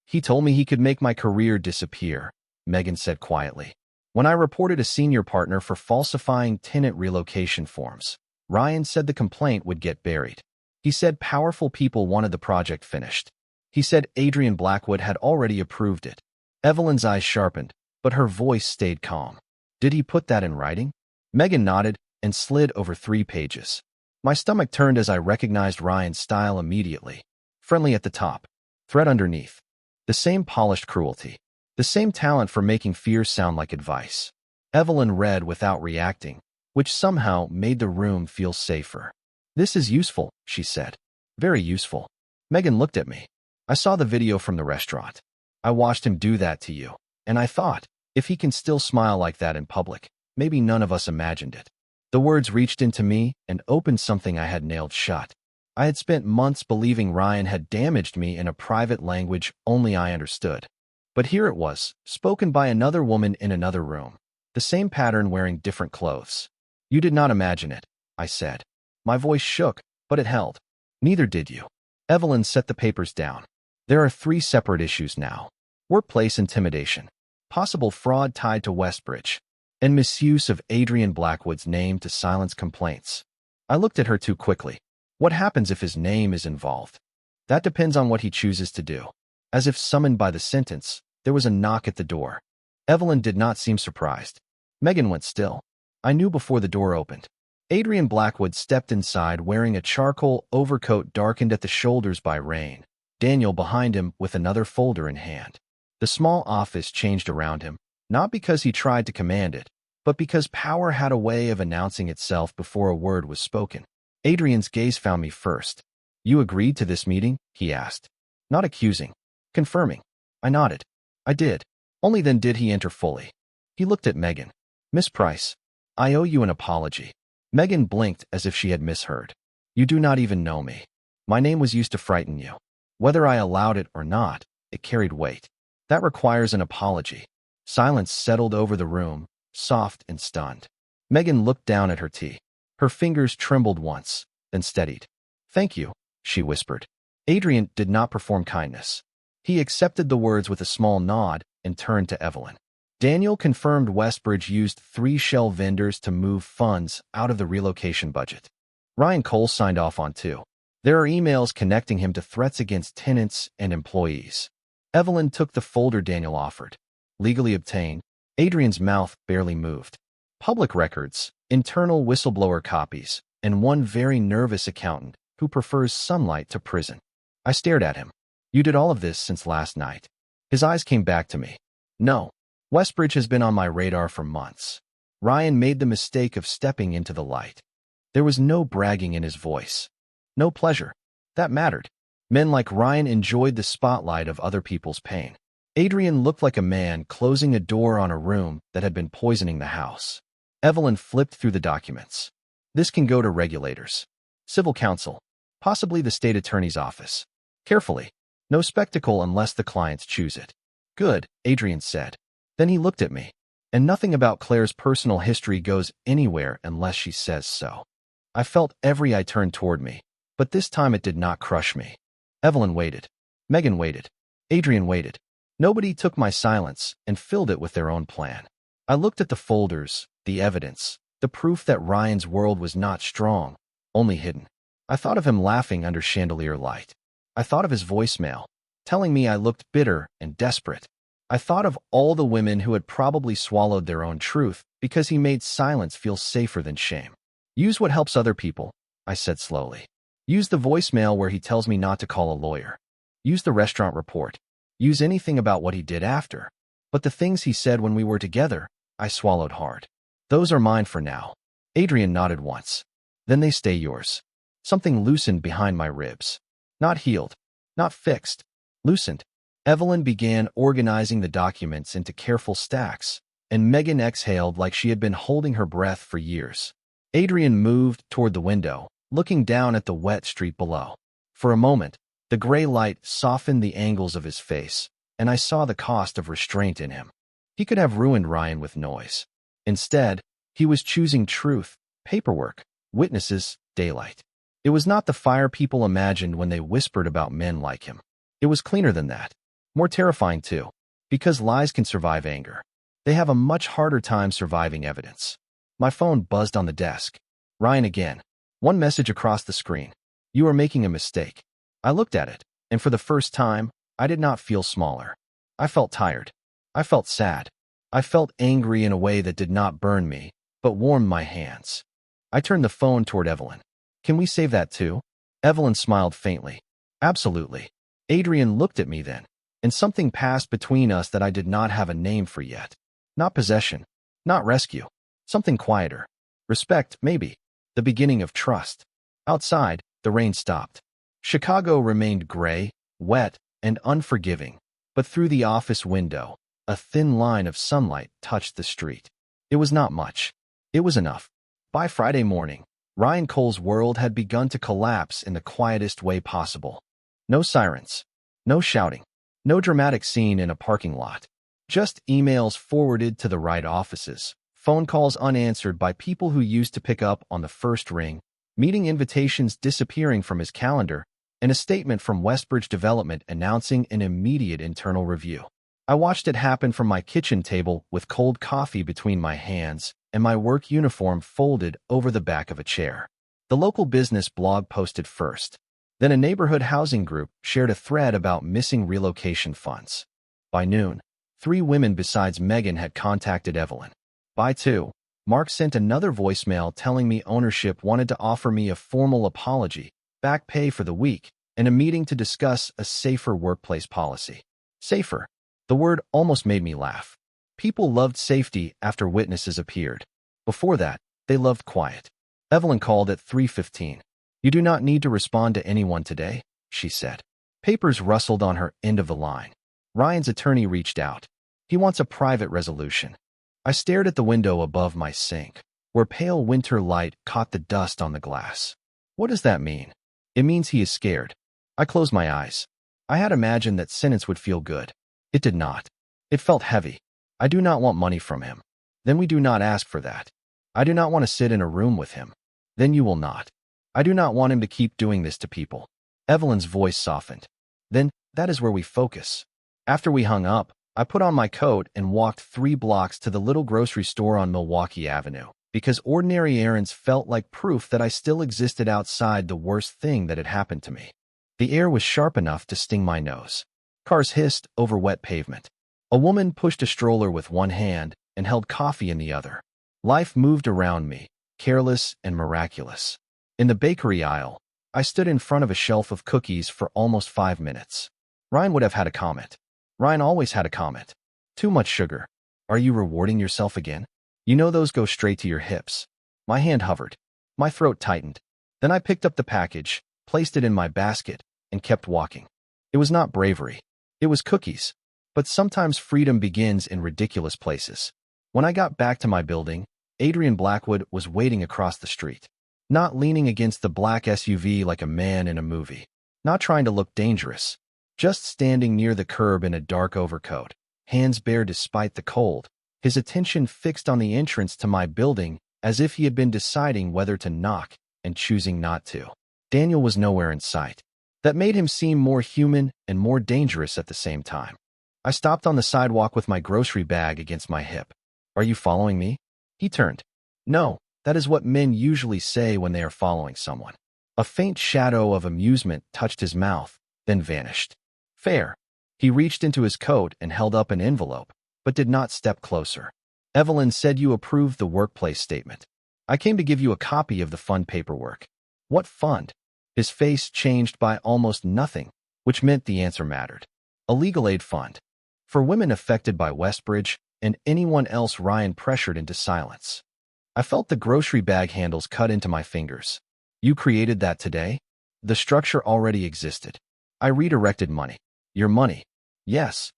"He told me he could make my career disappear," Megan said quietly. "When I reported a senior partner for falsifying tenant relocation forms, Ryan said the complaint would get buried. He said powerful people wanted the project finished. He said Adrian Blackwood had already approved it." Evelyn's eyes sharpened, but her voice stayed calm. "Did he put that in writing?" Megan nodded and slid over 3 pages. My stomach turned as I recognized Ryan's style immediately. Friendly at the top, threat underneath. The same polished cruelty. The same talent for making fear sound like advice. Evelyn read without reacting, which somehow made the room feel safer. "This is useful," she said. "Very useful." Megan looked at me. "I saw the video from the restaurant. I watched him do that to you, and I thought, if he can still smile like that in public, maybe none of us imagined it." The words reached into me and opened something I had nailed shut. I had spent months believing Ryan had damaged me in a private language only I understood. But here it was, spoken by another woman in another room. The same pattern wearing different clothes. "You did not imagine it," I said. My voice shook, but it held. "Neither did you." Evelyn set the papers down. "There are 3 separate issues now. Workplace intimidation, possible fraud tied to Westbridge, and misuse of Adrian Blackwood's name to silence complaints." I looked at her too quickly. "What happens if his name is involved?" "That depends on what he chooses to do." As if summoned by the sentence, there was a knock at the door. Evelyn did not seem surprised. Megan went still. I knew before the door opened. Adrian Blackwood stepped inside wearing a charcoal overcoat darkened at the shoulders by rain, Daniel behind him with another folder in hand. The small office changed around him, not because he tried to command it, but because power had a way of announcing itself before a word was spoken. Adrian's gaze found me first. "You agreed to this meeting?" he asked. Not accusing, confirming. I nodded. I did. Only then did he enter fully. He looked at Megan. "Miss Price, I owe you an apology." Megan blinked as if she had misheard. "You do not even know me. My name was used to frighten you. Whether I allowed it or not, it carried weight. That requires an apology." Silence settled over the room, soft and stunned. Megan looked down at her tea. Her fingers trembled once, then steadied. "Thank you," she whispered. Adrian did not perform kindness. He accepted the words with a small nod and turned to Evelyn. Daniel confirmed Westbridge used 3 shell vendors to move funds out of the relocation budget. Ryan Cole signed off on 2. There are emails connecting him to threats against tenants and employees. Evelyn took the folder Daniel offered. Legally obtained. Adrian's mouth barely moved. Public records, internal whistleblower copies, and one very nervous accountant who prefers sunlight to prison. I stared at him. "You did all of this since last night." His eyes came back to me. No, Westbridge has been on my radar for months. Ryan made the mistake of stepping into the light. There was no bragging in his voice. No pleasure. That mattered. Men like Ryan enjoyed the spotlight of other people's pain. Adrian looked like a man closing a door on a room that had been poisoning the house. Evelyn flipped through the documents. This can go to regulators, civil counsel, possibly the state attorney's office. Carefully. No spectacle unless the clients choose it. Good, Adrian said. Then he looked at me. And nothing about Claire's personal history goes anywhere unless she says so. I felt every eye turn toward me, but this time it did not crush me. Evelyn waited. Megan waited. Adrian waited. Nobody took my silence and filled it with their own plan. I looked at the folders, the evidence, the proof that Ryan's world was not strong, only hidden. I thought of him laughing under chandelier light. I thought of his voicemail, telling me I looked bitter and desperate. I thought of all the women who had probably swallowed their own truth because he made silence feel safer than shame. Use what helps other people, I said slowly. Use the voicemail where he tells me not to call a lawyer. Use the restaurant report. Use anything about what he did after. But the things he said when we were together, I swallowed hard. Those are mine for now. Adrian nodded once. Then they stay yours. Something loosened behind my ribs. Not healed. Not fixed. Loosened. Evelyn began organizing the documents into careful stacks, and Megan exhaled like she had been holding her breath for years. Adrian moved toward the window, looking down at the wet street below. For a moment, the gray light softened the angles of his face, and I saw the cost of restraint in him. He could have ruined Ryan with noise. Instead, he was choosing truth, paperwork, witnesses, daylight. It was not the fire people imagined when they whispered about men like him. It was cleaner than that. More terrifying, too. Because lies can survive anger. They have a much harder time surviving evidence. My phone buzzed on the desk. Ryan again. One message across the screen. You are making a mistake. I looked at it, and for the first time, I did not feel smaller. I felt tired. I felt sad. I felt angry in a way that did not burn me, but warmed my hands. I turned the phone toward Evelyn. Can we save that too? Evelyn smiled faintly. Absolutely. Adrian looked at me then, and something passed between us that I did not have a name for yet. Not possession. Not rescue. Something quieter. Respect, maybe. The beginning of trust. Outside, the rain stopped. Chicago remained gray, wet, and unforgiving, but through the office window, a thin line of sunlight touched the street. It was not much. It was enough. By Friday morning, Ryan Cole's world had begun to collapse in the quietest way possible. No sirens. No shouting. No dramatic scene in a parking lot. Just emails forwarded to the right offices, phone calls unanswered by people who used to pick up on the first ring, meeting invitations disappearing from his calendar, and a statement from Westbridge Development announcing an immediate internal review. I watched it happen from my kitchen table with cold coffee between my hands and my work uniform folded over the back of a chair. The local business blog posted first. Then a neighborhood housing group shared a thread about missing relocation funds. By noon, 3 women besides Megan had contacted Evelyn. By 2, Mark sent another voicemail telling me ownership wanted to offer me a formal apology, back pay for the week, and a meeting to discuss a safer workplace policy. Safer. The word almost made me laugh. People loved safety after witnesses appeared. Before that, they loved quiet. Evelyn called at 3:15. You do not need to respond to anyone today, she said. Papers rustled on her end of the line. Ryan's attorney reached out. He wants a private resolution. I stared at the window above my sink, where pale winter light caught the dust on the glass. What does that mean? It means he is scared. I closed my eyes. I had imagined that sentence would feel good. It did not. It felt heavy. I do not want money from him. Then we do not ask for that. I do not want to sit in a room with him. Then you will not. I do not want him to keep doing this to people. Evelyn's voice softened. Then, that is where we focus. After we hung up, I put on my coat and walked 3 blocks to the little grocery store on Milwaukee Avenue, because ordinary errands felt like proof that I still existed outside the worst thing that had happened to me. The air was sharp enough to sting my nose. Cars hissed over wet pavement. A woman pushed a stroller with one hand and held coffee in the other. Life moved around me, careless and miraculous. In the bakery aisle, I stood in front of a shelf of cookies for almost 5 minutes. Ryan would have had a comment. Ryan always had a comment. Too much sugar. Are you rewarding yourself again? You know those go straight to your hips. My hand hovered. My throat tightened. Then I picked up the package, placed it in my basket, and kept walking. It was not bravery. It was cookies. But sometimes freedom begins in ridiculous places. When I got back to my building, Adrian Blackwood was waiting across the street. Not leaning against the black SUV like a man in a movie. Not trying to look dangerous. Just standing near the curb in a dark overcoat, hands bare despite the cold, his attention fixed on the entrance to my building as if he had been deciding whether to knock and choosing not to. Daniel was nowhere in sight. That made him seem more human and more dangerous at the same time. I stopped on the sidewalk with my grocery bag against my hip. Are you following me? He turned. No, that is what men usually say when they are following someone. A faint shadow of amusement touched his mouth, then vanished. Fair. He reached into his coat and held up an envelope, but did not step closer. Evelyn said you approved the workplace statement. I came to give you a copy of the fund paperwork. What fund? His face changed by almost nothing, which meant the answer mattered. A legal aid fund. For women affected by Westbridge and anyone else Ryan pressured into silence. I felt the grocery bag handles cut into my fingers. You created that today? The structure already existed. I redirected money. Your money? Yes.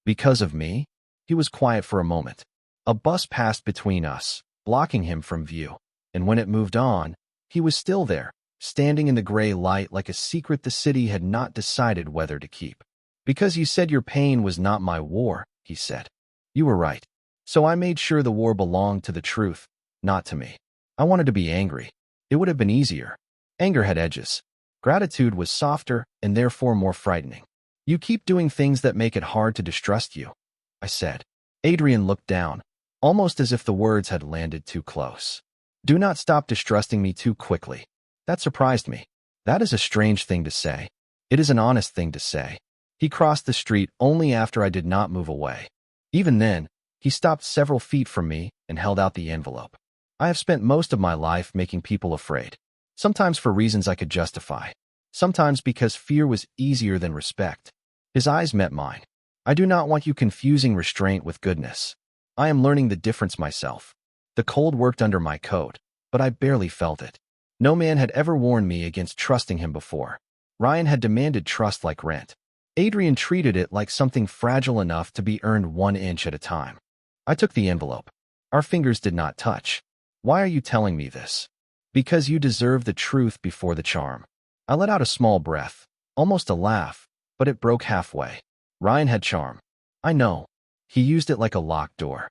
Because of me? He was quiet for a moment. A bus passed between us, blocking him from view. And when it moved on, he was still there, standing in the gray light like a secret the city had not decided whether to keep. Because you said your pain was not my war, he said. You were right. So I made sure the war belonged to the truth, not to me. I wanted to be angry. It would have been easier. Anger had edges. Gratitude was softer and therefore more frightening. You keep doing things that make it hard to distrust you, I said. Adrian looked down, almost as if the words had landed too close. Do not stop distrusting me too quickly. That surprised me. That is a strange thing to say. It is an honest thing to say. He crossed the street only after I did not move away. Even then, he stopped several feet from me and held out the envelope. I have spent most of my life making people afraid. Sometimes for reasons I could justify. Sometimes because fear was easier than respect. His eyes met mine. I do not want you confusing restraint with goodness. I am learning the difference myself. The cold worked under my coat, but I barely felt it. No man had ever warned me against trusting him before. Ryan had demanded trust like rent. Adrian treated it like something fragile enough to be earned 1 inch at a time. I took the envelope. Our fingers did not touch. Why are you telling me this? Because you deserve the truth before the charm. I let out a small breath, almost a laugh, but it broke halfway. Ryan had charm. I know. He used it like a locked door.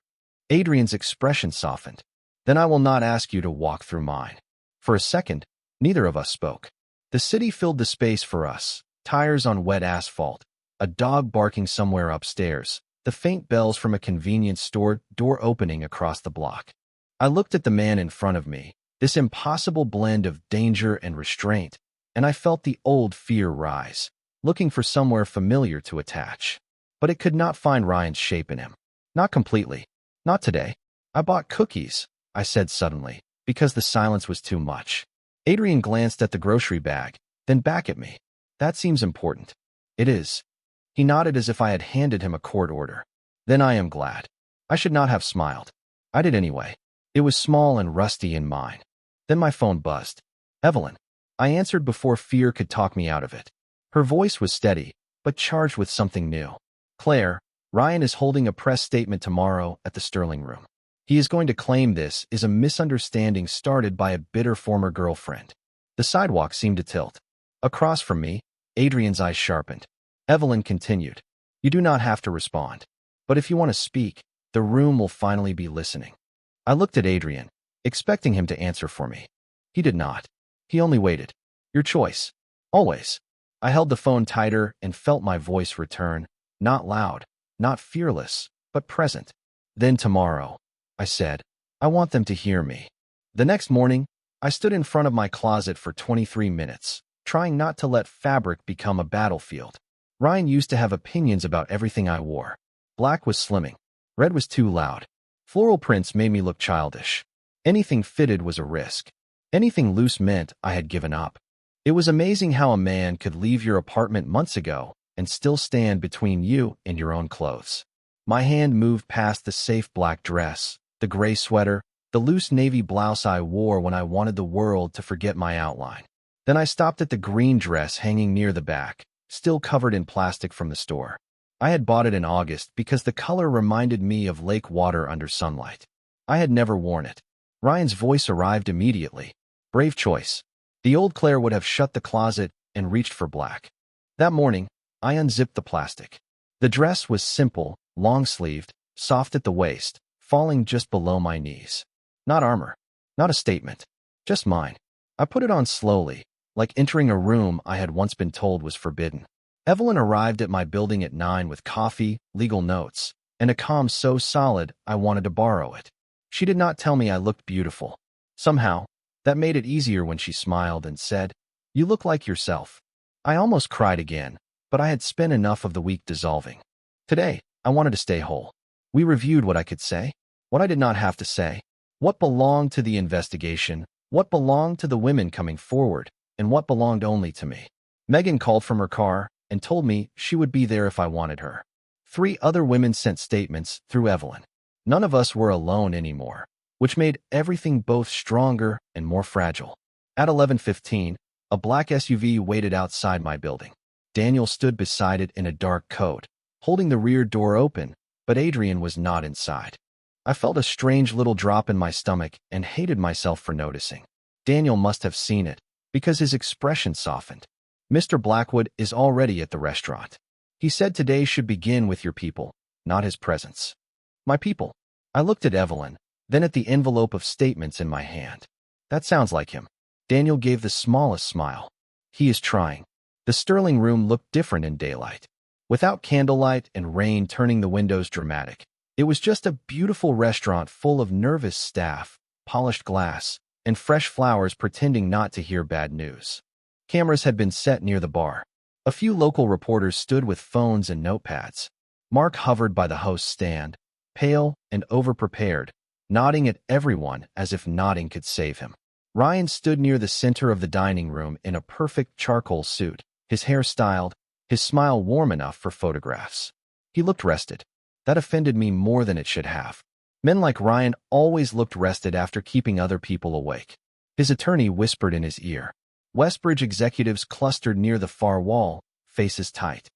Adrian's expression softened. Then I will not ask you to walk through mine. For a second, neither of us spoke. The city filled the space for us. Tires on wet asphalt, a dog barking somewhere upstairs, the faint bells from a convenience store door opening across the block. I looked at the man in front of me, this impossible blend of danger and restraint, and I felt the old fear rise, looking for somewhere familiar to attach. But it could not find Ryan's shape in him. Not completely. Not today. I bought cookies, I said suddenly, because the silence was too much. Adrian glanced at the grocery bag, then back at me. That seems important. It is. He nodded as if I had handed him a court order. Then I am glad. I should not have smiled. I did anyway. It was small and rusty in mine. Then my phone buzzed. Evelyn. I answered before fear could talk me out of it. Her voice was steady, but charged with something new. Claire, Ryan is holding a press statement tomorrow at the Sterling Room. He is going to claim this is a misunderstanding started by a bitter former girlfriend. The sidewalk seemed to tilt. Across from me, Adrian's eyes sharpened. Evelyn continued. You do not have to respond. But if you want to speak, the room will finally be listening. I looked at Adrian, expecting him to answer for me. He did not. He only waited. Your choice. Always. I held the phone tighter and felt my voice return, not loud, not fearless, but present. Then tomorrow, I said, I want them to hear me. The next morning, I stood in front of my closet for 23 minutes, trying not to let fabric become a battlefield. Ryan used to have opinions about everything I wore. Black was slimming. Red was too loud. Floral prints made me look childish. Anything fitted was a risk. Anything loose meant I had given up. It was amazing how a man could leave your apartment months ago and still stand between you and your own clothes. My hand moved past the safe black dress, the gray sweater, the loose navy blouse I wore when I wanted the world to forget my outline. Then I stopped at the green dress hanging near the back, still covered in plastic from the store. I had bought it in August because the color reminded me of lake water under sunlight. I had never worn it. Ryan's voice arrived immediately. Brave choice. The old Claire would have shut the closet and reached for black. That morning, I unzipped the plastic. The dress was simple, long-sleeved, soft at the waist, falling just below my knees. Not armor. Not a statement. Just mine. I put it on slowly, like entering a room I had once been told was forbidden. Evelyn arrived at my building at 9 with coffee, legal notes, and a calm so solid I wanted to borrow it. She did not tell me I looked beautiful. Somehow, that made it easier when she smiled and said, "You look like yourself." I almost cried again, but I had spent enough of the week dissolving. Today, I wanted to stay whole. We reviewed what I could say, what I did not have to say, what belonged to the investigation, what belonged to the women coming forward, and what belonged only to me. Megan called from her car and told me she would be there if I wanted her. 3 other women sent statements through Evelyn. None of us were alone anymore, which made everything both stronger and more fragile. At 11:15, a black SUV waited outside my building. Daniel stood beside it in a dark coat, holding the rear door open, but Adrian was not inside. I felt a strange little drop in my stomach and hated myself for noticing. Daniel must have seen it, because his expression softened. "Mr. Blackwood is already at the restaurant. He said today should begin with your people, not his presence." My people. I looked at Evelyn, then at the envelope of statements in my hand. That sounds like him. Daniel gave the smallest smile. He is trying. The Sterling room looked different in daylight. Without candlelight and rain turning the windows dramatic, it was just a beautiful restaurant full of nervous staff, polished glass, and fresh flowers pretending not to hear bad news. Cameras had been set near the bar. A few local reporters stood with phones and notepads. Mark hovered by the host's stand, pale and overprepared, nodding at everyone as if nodding could save him. Ryan stood near the center of the dining room in a perfect charcoal suit, his hair styled, his smile warm enough for photographs. He looked rested. That offended me more than it should have. Men like Ryan always looked rested after keeping other people awake. His attorney whispered in his ear. Westbridge executives clustered near the far wall, faces tight.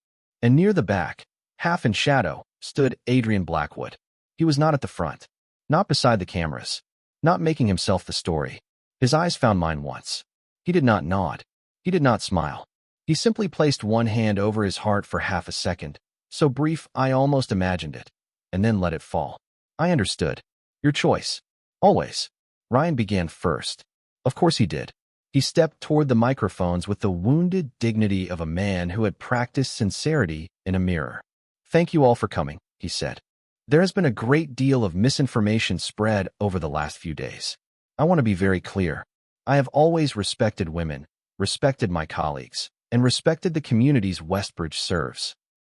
And near the back, half in shadow, stood Adrian Blackwood. He was not at the front, not beside the cameras, not making himself the story. His eyes found mine once. He did not nod. He did not smile. He simply placed one hand over his heart for half a second, so brief I almost imagined it, and then let it fall. I understood. Your choice. Always. Ryan began first. Of course he did. He stepped toward the microphones with the wounded dignity of a man who had practiced sincerity in a mirror. "Thank you all for coming," he said. "There has been a great deal of misinformation spread over the last few days. I want to be very clear. I have always respected women, respected my colleagues, and respected the communities Westbridge serves."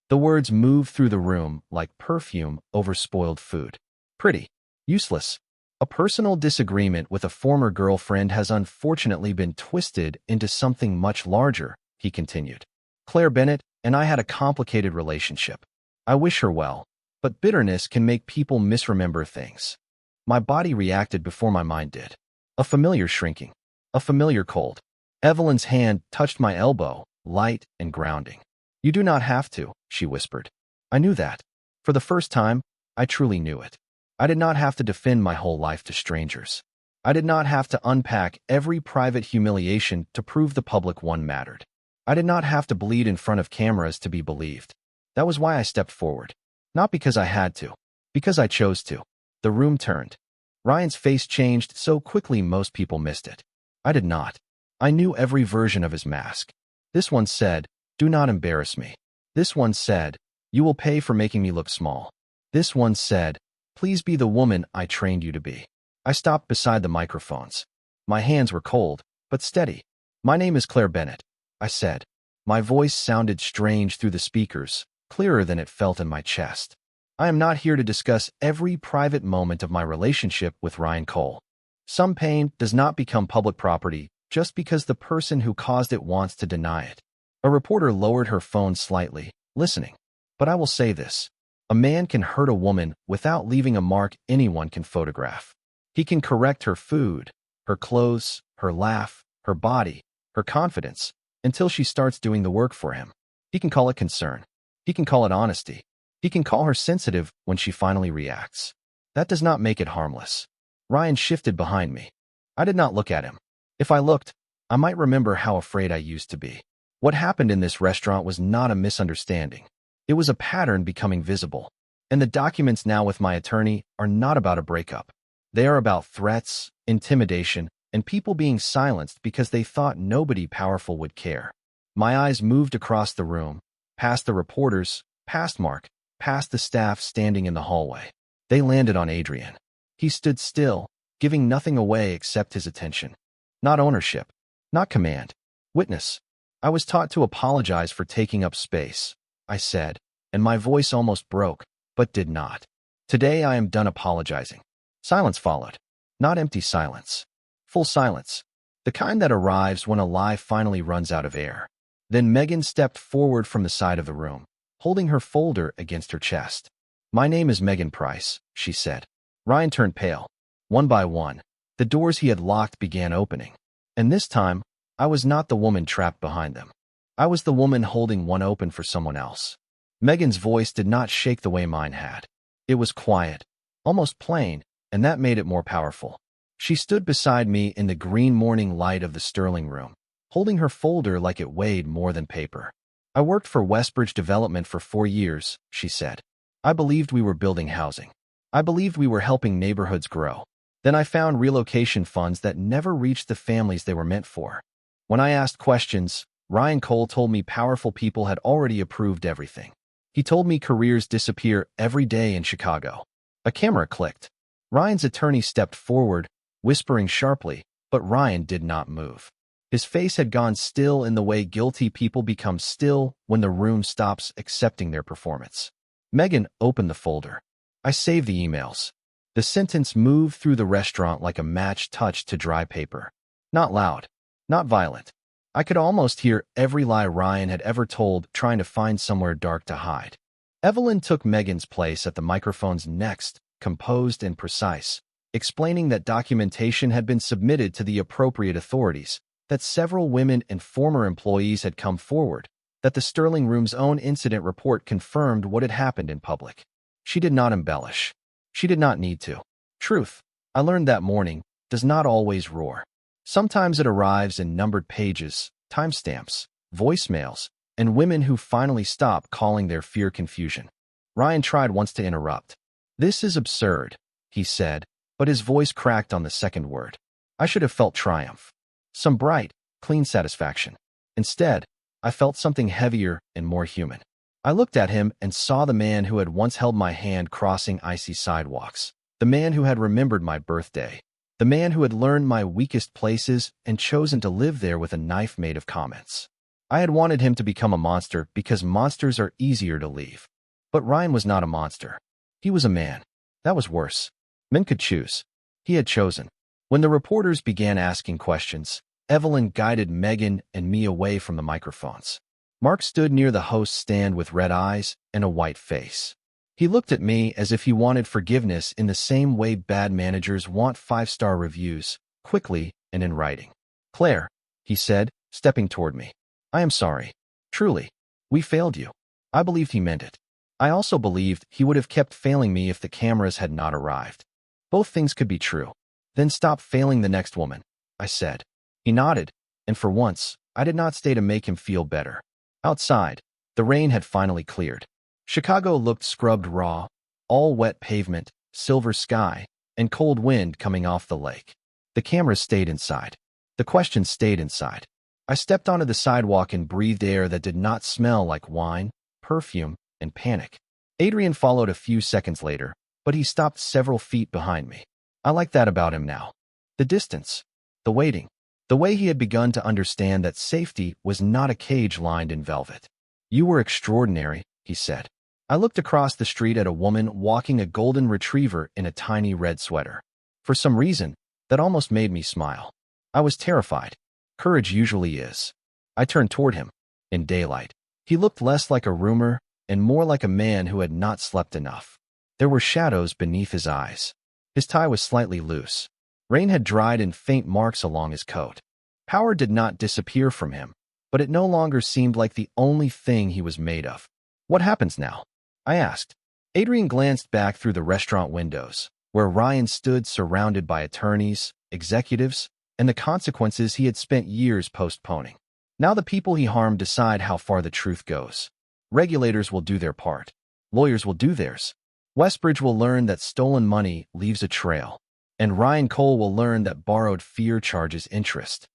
The words moved through the room like perfume over spoiled food. Pretty. Useless. A personal disagreement with a former girlfriend has unfortunately been twisted into something much larger, he continued. Claire Bennett and I had a complicated relationship. I wish her well, but bitterness can make people misremember things. My body reacted before my mind did. A familiar shrinking. A familiar cold. Evelyn's hand touched my elbow, light and grounding. "You do not have to," she whispered. I knew that. For the first time, I truly knew it. I did not have to defend my whole life to strangers. I did not have to unpack every private humiliation to prove the public one mattered. I did not have to bleed in front of cameras to be believed. That was why I stepped forward. Not because I had to, because I chose to. The room turned. Ryan's face changed so quickly most people missed it. I did not. I knew every version of his mask. This one said, "Do not embarrass me." This one said, "You will pay for making me look small." This one said, "Please be the woman I trained you to be." I stopped beside the microphones. My hands were cold, but steady. "My name is Claire Bennett," I said. My voice sounded strange through the speakers, clearer than it felt in my chest. I am not here to discuss every private moment of my relationship with Ryan Cole. Some pain does not become public property just because the person who caused it wants to deny it. A reporter lowered her phone slightly, listening. But I will say this. A man can hurt a woman without leaving a mark anyone can photograph. He can correct her food, her clothes, her laugh, her body, her confidence, until she starts doing the work for him. He can call it concern. He can call it honesty. He can call her sensitive when she finally reacts. That does not make it harmless. Ryan shifted behind me. I did not look at him. If I looked, I might remember how afraid I used to be. What happened in this restaurant was not a misunderstanding. It was a pattern becoming visible. And the documents now with my attorney are not about a breakup. They are about threats, intimidation, and people being silenced because they thought nobody powerful would care. My eyes moved across the room, past the reporters, past Mark, past the staff standing in the hallway. They landed on Adrian. He stood still, giving nothing away except his attention. Not ownership, not command. Witness. I was taught to apologize for taking up space, I said, and my voice almost broke, but did not. Today I am done apologizing. Silence followed. Not empty silence. Full silence. The kind that arrives when a lie finally runs out of air. Then Megan stepped forward from the side of the room, holding her folder against her chest. My name is Megan Price, she said. Ryan turned pale. One by one, the doors he had locked began opening. And this time, I was not the woman trapped behind them. I was the woman holding one open for someone else. Megan's voice did not shake the way mine had. It was quiet, almost plain, and that made it more powerful. She stood beside me in the green morning light of the Sterling room, holding her folder like it weighed more than paper. I worked for Westbridge Development for 4 years, she said. I believed we were building housing. I believed we were helping neighborhoods grow. Then I found relocation funds that never reached the families they were meant for. When I asked questions, Ryan Cole told me powerful people had already approved everything. He told me careers disappear every day in Chicago. A camera clicked. Ryan's attorney stepped forward, whispering sharply, but Ryan did not move. His face had gone still in the way guilty people become still when the room stops accepting their performance. Megan opened the folder. I saved the emails. The sentence moved through the restaurant like a match touched to dry paper. Not loud, not violent. I could almost hear every lie Ryan had ever told trying to find somewhere dark to hide. Evelyn took Megan's place at the microphone's next, composed and precise, explaining that documentation had been submitted to the appropriate authorities, that several women and former employees had come forward, that the Sterling Room's own incident report confirmed what had happened in public. She did not embellish. She did not need to. Truth, I learned that morning, does not always roar. Sometimes it arrives in numbered pages, timestamps, voicemails, and women who finally stop calling their fear confusion. Ryan tried once to interrupt. This is absurd, he said, but his voice cracked on the second word. I should have felt triumph. Some bright, clean satisfaction. Instead, I felt something heavier and more human. I looked at him and saw the man who had once held my hand crossing icy sidewalks, the man who had remembered my birthday, the man who had learned my weakest places and chosen to live there with a knife made of comments. I had wanted him to become a monster because monsters are easier to leave. But Ryan was not a monster. He was a man. That was worse. Men could choose. He had chosen. When the reporters began asking questions, Evelyn guided Megan and me away from the microphones. Mark stood near the host's stand with red eyes and a white face. He looked at me as if he wanted forgiveness in the same way bad managers want 5-star reviews, quickly and in writing. Claire, he said, stepping toward me. I am sorry. Truly. We failed you. I believed he meant it. I also believed he would have kept failing me if the cameras had not arrived. Both things could be true. Then stop failing the next woman, I said. He nodded, and for once, I did not stay to make him feel better. Outside, the rain had finally cleared. Chicago looked scrubbed raw, all wet pavement, silver sky, and cold wind coming off the lake. The cameras stayed inside. The questions stayed inside. I stepped onto the sidewalk and breathed air that did not smell like wine, perfume, and panic. Adrian followed a few seconds later, but he stopped several feet behind me. I liked that about him now. The distance, the waiting, the way he had begun to understand that safety was not a cage lined in velvet. You were extraordinary, he said. I looked across the street at a woman walking a golden retriever in a tiny red sweater. For some reason, that almost made me smile. I was terrified. Courage usually is. I turned toward him. in daylight. He looked less like a rumor and more like a man who had not slept enough. There were shadows beneath his eyes. His tie was slightly loose. Rain had dried in faint marks along his coat. Power did not disappear from him, but it no longer seemed like the only thing he was made of. What happens now? I asked. Adrian glanced back through the restaurant windows, where Ryan stood surrounded by attorneys, executives, and the consequences he had spent years postponing. Now the people he harmed decide how far the truth goes. Regulators will do their part. Lawyers will do theirs. Westbridge will learn that stolen money leaves a trail, and Ryan Cole will learn that borrowed fear charges interest.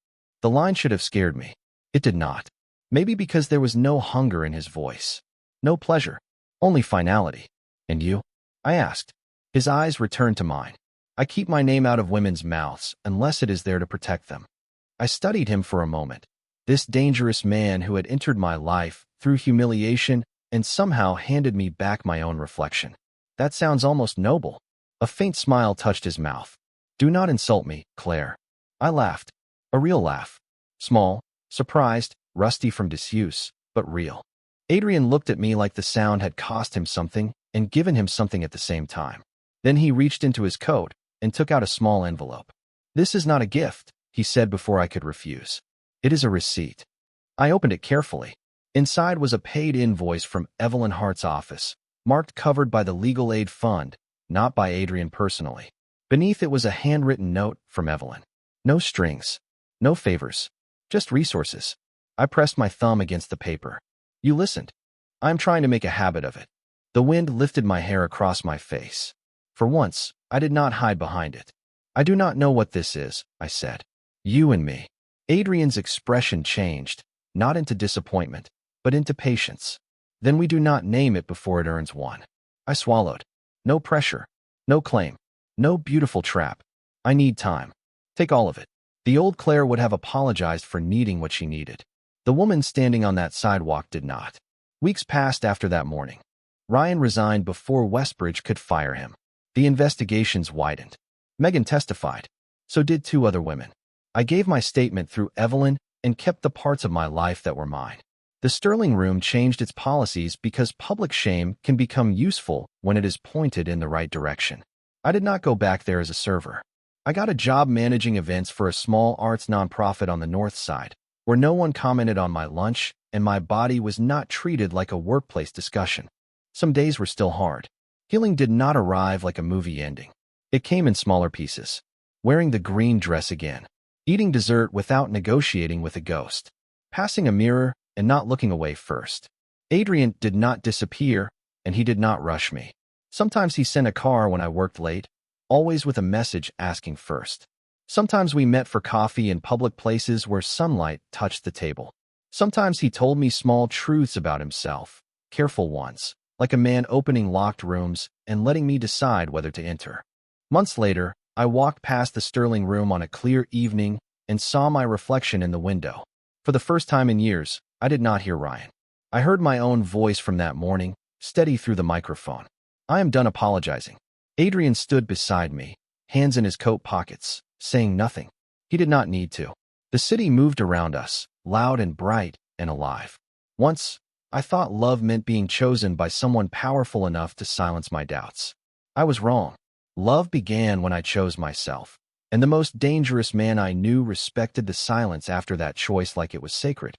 The line should have scared me. It did not. Maybe because there was no hunger in his voice. No pleasure. Only finality. And you? I asked. His eyes returned to mine. I keep my name out of women's mouths unless it is there to protect them. I studied him for a moment. This dangerous man who had entered my life through humiliation and somehow handed me back my own reflection. That sounds almost noble. A faint smile touched his mouth. Do not insult me, Claire. I laughed. A real laugh. Small, surprised, rusty from disuse, but real. Adrian looked at me like the sound had cost him something and given him something at the same time. Then he reached into his coat and took out a small envelope. This is not a gift, he said before I could refuse. It is a receipt. I opened it carefully. Inside was a paid invoice from Evelyn Hart's office, marked covered by the Legal Aid Fund, not by Adrian personally. Beneath it was a handwritten note from Evelyn. No strings. No favors. Just resources. I pressed my thumb against the paper. You listened. I'm trying to make a habit of it. The wind lifted my hair across my face. For once, I did not hide behind it. I do not know what this is, I said. You and me. Adrian's expression changed, not into disappointment, but into patience. Then we do not name it before it earns one. I swallowed. No pressure. No claim. No beautiful trap. I need time. Take all of it. The old Claire would have apologized for needing what she needed. The woman standing on that sidewalk did not. Weeks passed after that morning. Ryan resigned before Westbridge could fire him. The investigations widened. Megan testified. So did 2 other women. I gave my statement through Evelyn and kept the parts of my life that were mine. The Sterling Room changed its policies because public shame can become useful when it is pointed in the right direction. I did not go back there as a server. I got a job managing events for a small arts nonprofit on the north side, where no one commented on my lunch and my body was not treated like a workplace discussion. Some days were still hard. Healing did not arrive like a movie ending. It came in smaller pieces. Wearing the green dress again. Eating dessert without negotiating with a ghost. Passing a mirror and not looking away first. Adrian did not disappear, and he did not rush me. Sometimes he sent a car when I worked late, always with a message asking first. Sometimes we met for coffee in public places where sunlight touched the table. Sometimes he told me small truths about himself, careful ones, like a man opening locked rooms and letting me decide whether to enter. Months later, I walked past the Sterling Room on a clear evening and saw my reflection in the window. For the first time in years, I did not hear Ryan. I heard my own voice from that morning, steady through the microphone. I am done apologizing. Adrian stood beside me, hands in his coat pockets, saying nothing. He did not need to. The city moved around us, loud and bright and alive. Once, I thought love meant being chosen by someone powerful enough to silence my doubts. I was wrong. Love began when I chose myself, and the most dangerous man I knew respected the silence after that choice like it was sacred.